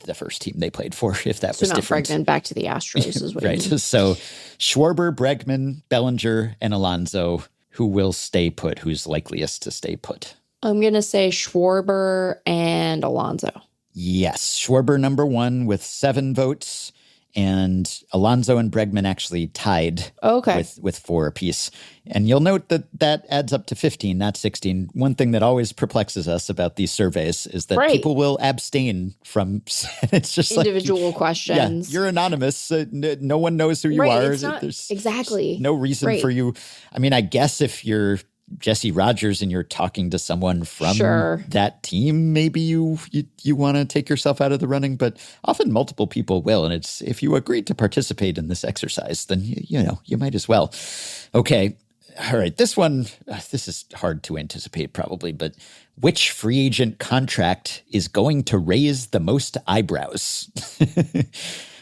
the first team they played for, if that was different. So not Bregman back to the Astros is what right. you mean. So Schwarber, Bregman, Bellinger, and Alonso, who will stay put, who's likeliest to stay put? I'm going to say Schwarber and Alonso. Yes. Schwarber number 1 with 7 votes. And Alonso and Bregman actually tied with 4 apiece. And you'll note that that adds up to 15, not 16. One thing that always perplexes us about these surveys is that people will abstain from it's just individual questions. Yeah, you're anonymous. No one knows who you are. There's exactly no reason for you. I mean, I guess if you're Jesse Rogers and you're talking to someone from that team, maybe you want to take yourself out of the running, but often multiple people will. And it's, if you agreed to participate in this exercise, then you might as well. Okay. All right. This one, this is hard to anticipate probably, but which free agent contract is going to raise the most eyebrows?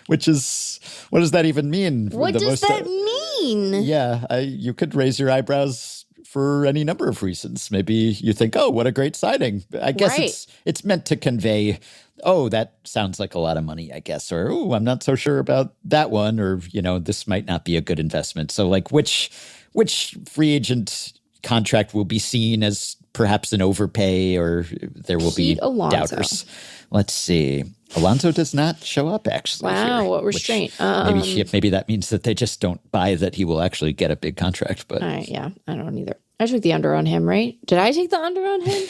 Which is, what does that even mean? What does that mean? Yeah. You could raise your eyebrows for any number of reasons. Maybe you think, oh, what a great signing. I guess it's meant to convey, oh, that sounds like a lot of money, I guess. Or, oh, I'm not so sure about that one. Or, this might not be a good investment. So like which free agent contract will be seen as perhaps an overpay, or there will be doubters? Let's see. Alonso does not show up, actually. Wow, here, what restraint. Maybe that means that they just don't buy that he will actually get a big contract. But yeah, I don't either. I took the under on him, right? Did I take the under on him?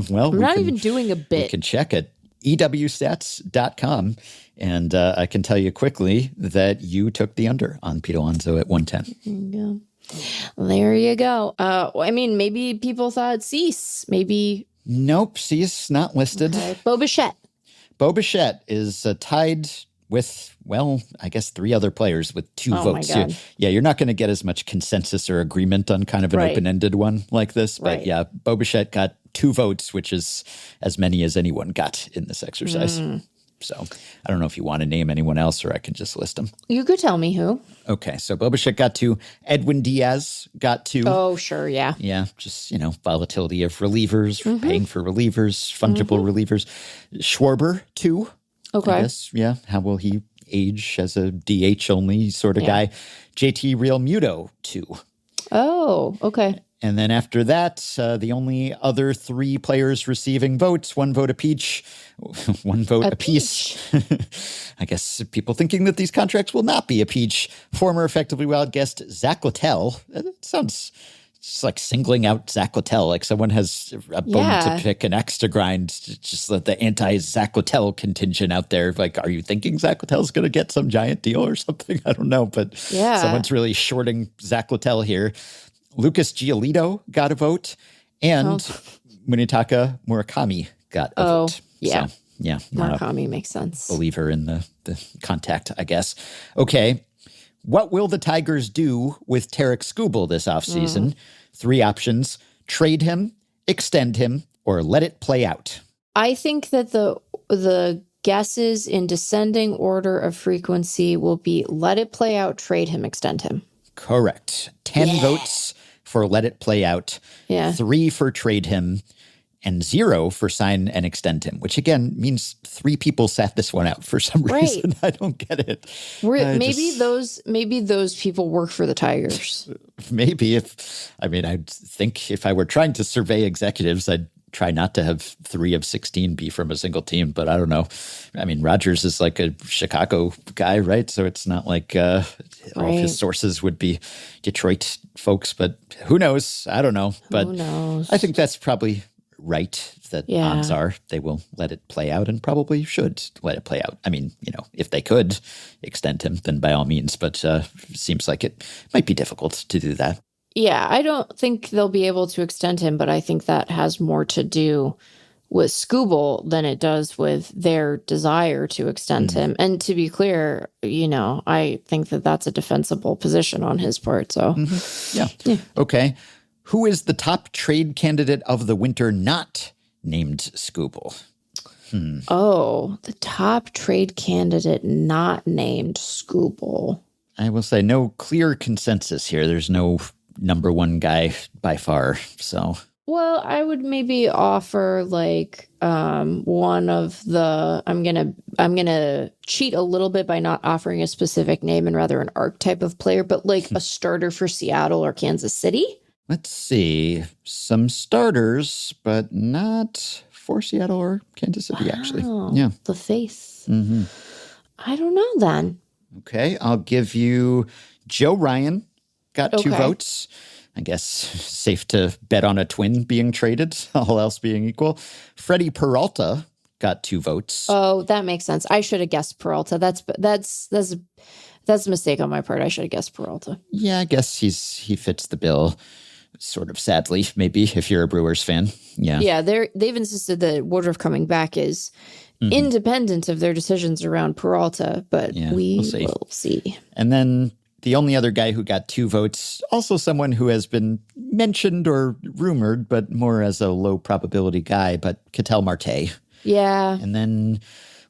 Well, I'm not even doing a bit. You can check it. EWstats.com. And I can tell you quickly that you took the under on Pete Alonso at 110. There you go. I mean, maybe people thought Cease. Maybe. Nope, Cease not listed. Okay. Bo Bichette is tied with, well, I guess 3 other players with 2 votes. My God. You're not going to get as much consensus or agreement on kind of an open-ended one like this. But Bo Bichette got 2 votes, which is as many as anyone got in this exercise. So I don't know if you want to name anyone else, or I can just list them. You could tell me who. Okay, so Bo Bichette got 2. Edwin Diaz got 2. Oh, sure, yeah. Yeah, just, volatility of relievers, paying for relievers, fungible relievers. Schwarber, 2. Okay. I guess, how will he age as a DH only sort of guy? JT Realmuto, 2. Oh, okay. And then after that, the only other 3 players receiving votes, 1 vote apiece. I guess people thinking that these contracts will not be apiece. Former Effectively Wild guest Zach Littell. It sounds just like singling out Zach Littell, like someone has a bone to pick, an axe to grind. Just let the anti-Zach Littell contingent out there. Like, are you thinking Zach Littell's going to get some giant deal or something? I don't know, but someone's really shorting Zach Littell here. Lucas Giolito got a vote, and Munetaka Murakami got a vote. Yeah. So, Murakami makes sense. Believer in the contact, I guess. Okay. What will the Tigers do with Tarek Skubal this offseason? 3 options: trade him, extend him, or let it play out. I think that the guesses in descending order of frequency will be let it play out, trade him, extend him. Correct. 10 votes for let it play out, 3 for trade him, and 0 for sign and extend him, which again means 3 people sat this one out for some reason. I don't get it. Maybe those people work for the Tigers. Maybe I think if I were trying to survey executives, I'd try not to have 3 of 16 be from a single team, but I don't know. I mean, Rogers is like a Chicago guy, right? So it's not like all of his sources would be Detroit folks, but who knows? I don't know. But who knows? I think that's probably right, that odds are they will let it play out, and probably should let it play out. I mean, if they could extend him, then by all means, but seems like it might be difficult to do that. Yeah, I don't think they'll be able to extend him, but I think that has more to do with Skubal than it does with their desire to extend him. And to be clear, I think that that's a defensible position on his part. So, Okay. Who is the top trade candidate of the winter not named Skubal? Oh, the top trade candidate not named Scooble. I will say no clear consensus here. There's no number one guy by far. So, well, I would maybe offer like one of the. I'm gonna cheat a little bit by not offering a specific name and rather an archetype of player, but like a starter for Seattle or Kansas City. let's see. Some starters, but not for Seattle or Kansas City, actually. Yeah. The face. Mm-hmm. I don't know then. Okay, I'll give you Joe Ryan. Got 2 Okay. votes. I guess safe to bet on a twin being traded, all else being equal. Freddie Peralta got 2 votes. Oh, that makes sense. I should have guessed Peralta. That's a mistake on my part. I should have guessed Peralta. Yeah, I guess he fits the bill, sort of sadly, maybe, if you're a Brewers fan. Yeah. Yeah, they've insisted that Woodruff coming back is independent of their decisions around Peralta, but Yeah, we'll we'll see. And then the only other guy who got 2 votes, also someone who has been mentioned or rumored, but more as a low probability guy, but Ketel Marte. Yeah. And then,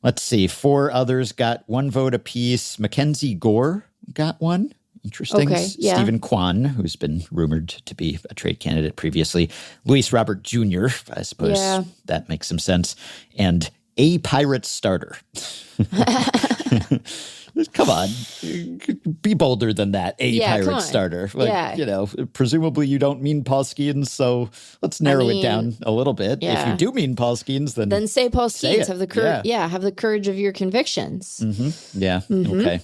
let's see, 4 others got 1 vote apiece. Mackenzie Gore got 1. Interesting. Okay, yeah. Stephen Kwan, who's been rumored to be a trade candidate previously. Luis Robert Jr., I suppose that makes some sense. And a Pirate starter. Come on. Be bolder than that. A Pirate starter. Presumably you don't mean Paul Skeens, so let's narrow it down a little bit. Yeah. If you do mean Paul Skeens, then say Paul Skeens. it. Have the courage. Yeah, have the courage of your convictions. Mm-hmm. Yeah. Okay.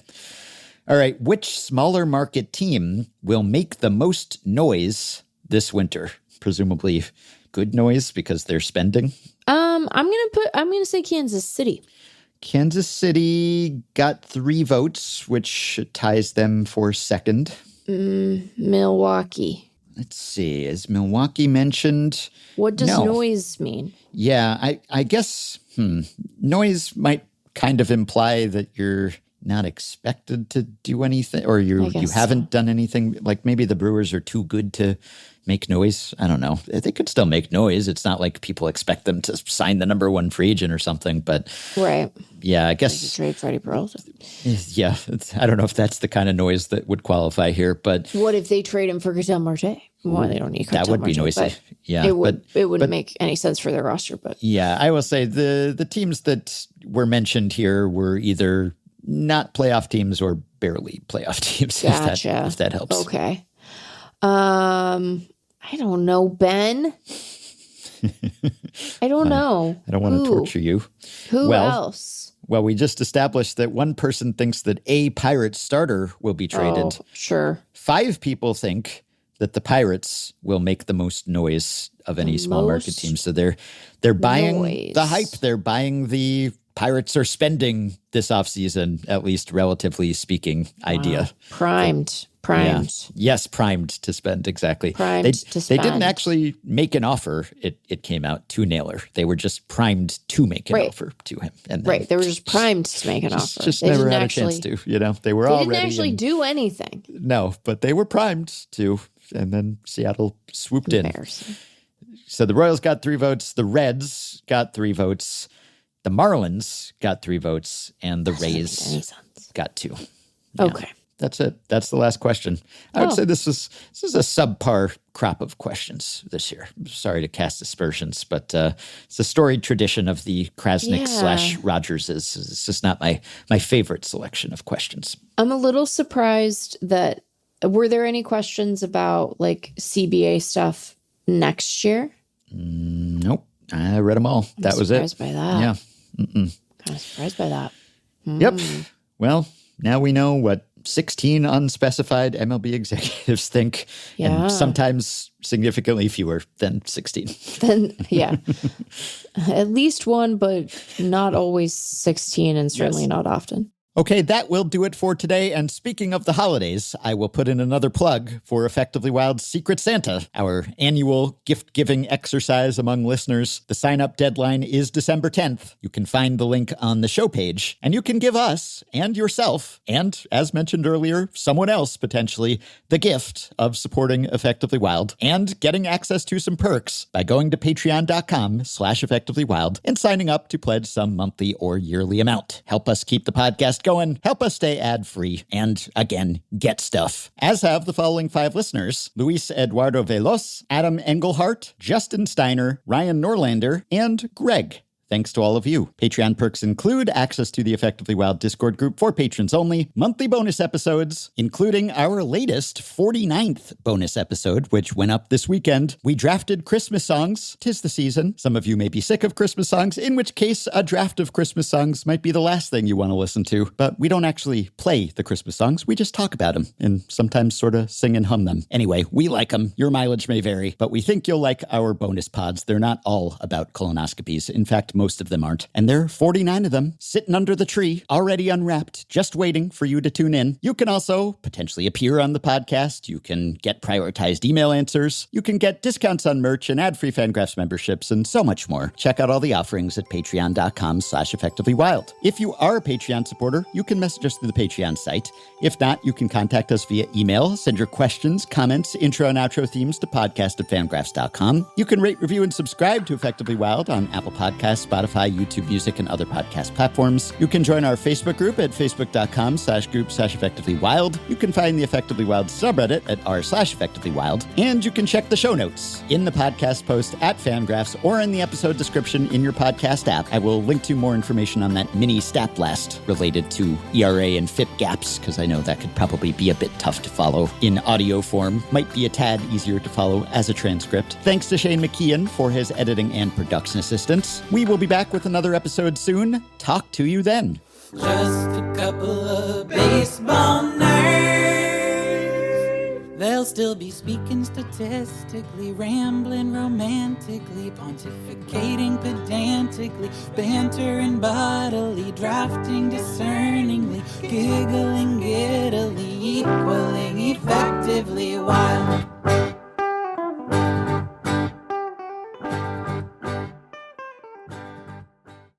All right. Which smaller market team will make the most noise this winter? Presumably good noise because they're spending. I'm gonna say Kansas City. Kansas City got 3 votes, which ties them for second. Milwaukee. Let's see. Is Milwaukee mentioned? What does No. noise mean? Yeah, I guess noise might kind of imply that you're not expected to do anything, or you haven't done anything. Like maybe the Brewers are too good to make noise. I don't know. They could still make noise. It's not like people expect them to sign the number 1 free agent or something. But Right. yeah, I Like guess you trade Freddie Peralta. yeah. I don't know if that's the kind of noise that would qualify here, but What if they trade him for Ketel Marte? Well, they don't need Ketel that would be Marte, noisy. but Yeah, it wouldn't make any sense for their roster. But yeah, I will say the teams that were mentioned here were either not playoff teams or barely playoff teams. Gotcha. If that helps. Okay. I don't know, Ben. I don't know. I don't want to torture you. Who else? Well, we just established that one person thinks that a Pirate starter will be traded. Oh, sure. 5 people think that the Pirates will make the most noise of any small market most team. So they're buying noise. the hype. They're buying the Pirates are spending this offseason, at least relatively speaking, idea. Primed. Yeah. Yes, primed to spend, exactly. Primed to spend. They didn't actually make an offer, it came out, to Naylor. They were just primed to make an offer to him. And then Right. They were just primed to make an offer. Just They never didn't had actually, a chance to, They were They all didn't ready. actually do anything. No, but they were primed to. And then Seattle swooped in. Embarrassing. So the Royals got 3 votes. The Reds got 3 votes. The Marlins got 3 votes. And the Doesn't make any Rays sense. got 2. Okay. That's it. That's the last question. I would say this is a subpar crop of questions this year. Sorry to cast aspersions, but it's a storied tradition of the Krasnick / Rogerses. It's just not my favorite selection of questions. I'm a little surprised that were there any questions about like CBA stuff next year? Nope. I read them all. That was it. Surprised by that. Yeah. Kind of surprised by that. Yep. Well, now we know what 16 unspecified MLB executives think, and sometimes significantly fewer than 16. Then, yeah. At least one, but not always 16 and certainly not often. Okay, that will do it for today. And speaking of the holidays, I will put in another plug for Effectively Wild's Secret Santa, our annual gift-giving exercise among listeners. The sign-up deadline is December 10th. You can find the link on the show page, and you can give us and yourself, and as mentioned earlier, someone else potentially, the gift of supporting Effectively Wild and getting access to some perks by going to patreon.com/effectivelywild and signing up to pledge some monthly or yearly amount. Help us keep the podcast going, help us stay ad-free, and again, get stuff. As have the following 5 listeners: Luis Eduardo Velos, Adam Engelhart, Justin Steiner, Ryan Norlander, and Greg. Thanks to all of you. Patreon perks include access to the Effectively Wild Discord group for patrons only, monthly bonus episodes, including our latest 49th bonus episode, which went up this weekend. We drafted Christmas songs. 'Tis the season. Some of you may be sick of Christmas songs, in which case a draft of Christmas songs might be the last thing you want to listen to. But we don't actually play the Christmas songs. We just talk about them and sometimes sort of sing and hum them. Anyway, we like them. Your mileage may vary, but we think you'll like our bonus pods. They're not all about colonoscopies. In fact, most of them aren't. And there are 49 of them sitting under the tree, already unwrapped, just waiting for you to tune in. You can also potentially appear on the podcast. You can get prioritized email answers. You can get discounts on merch and ad-free FanGraphs memberships and so much more. Check out all the offerings at patreon.com/effectivelywild. If you are a Patreon supporter, you can message us through the Patreon site. If not, you can contact us via email. Send your questions, comments, intro and outro themes to podcast@fangraphs.com. You can rate, review, and subscribe to Effectively Wild on Apple Podcasts, Spotify, YouTube Music, and other podcast platforms. You can join our Facebook group at facebook.com/group/effectivelywild. You can find the Effectively Wild subreddit at r/effectivelywild. And you can check the show notes in the podcast post at FanGraphs or in the episode description in your podcast app. I will link to more information on that mini stat blast related to ERA and FIP gaps, because I know that could probably be a bit tough to follow in audio form. Might be a tad easier to follow as a transcript. Thanks to Shane McKeon for his editing and production assistance. We will be back with another episode soon. Talk to you then. Just a couple of baseball nerds. They'll still be speaking statistically, rambling romantically, pontificating pedantically, bantering bodily, drafting discerningly, giggling giddily, equaling effectively wild.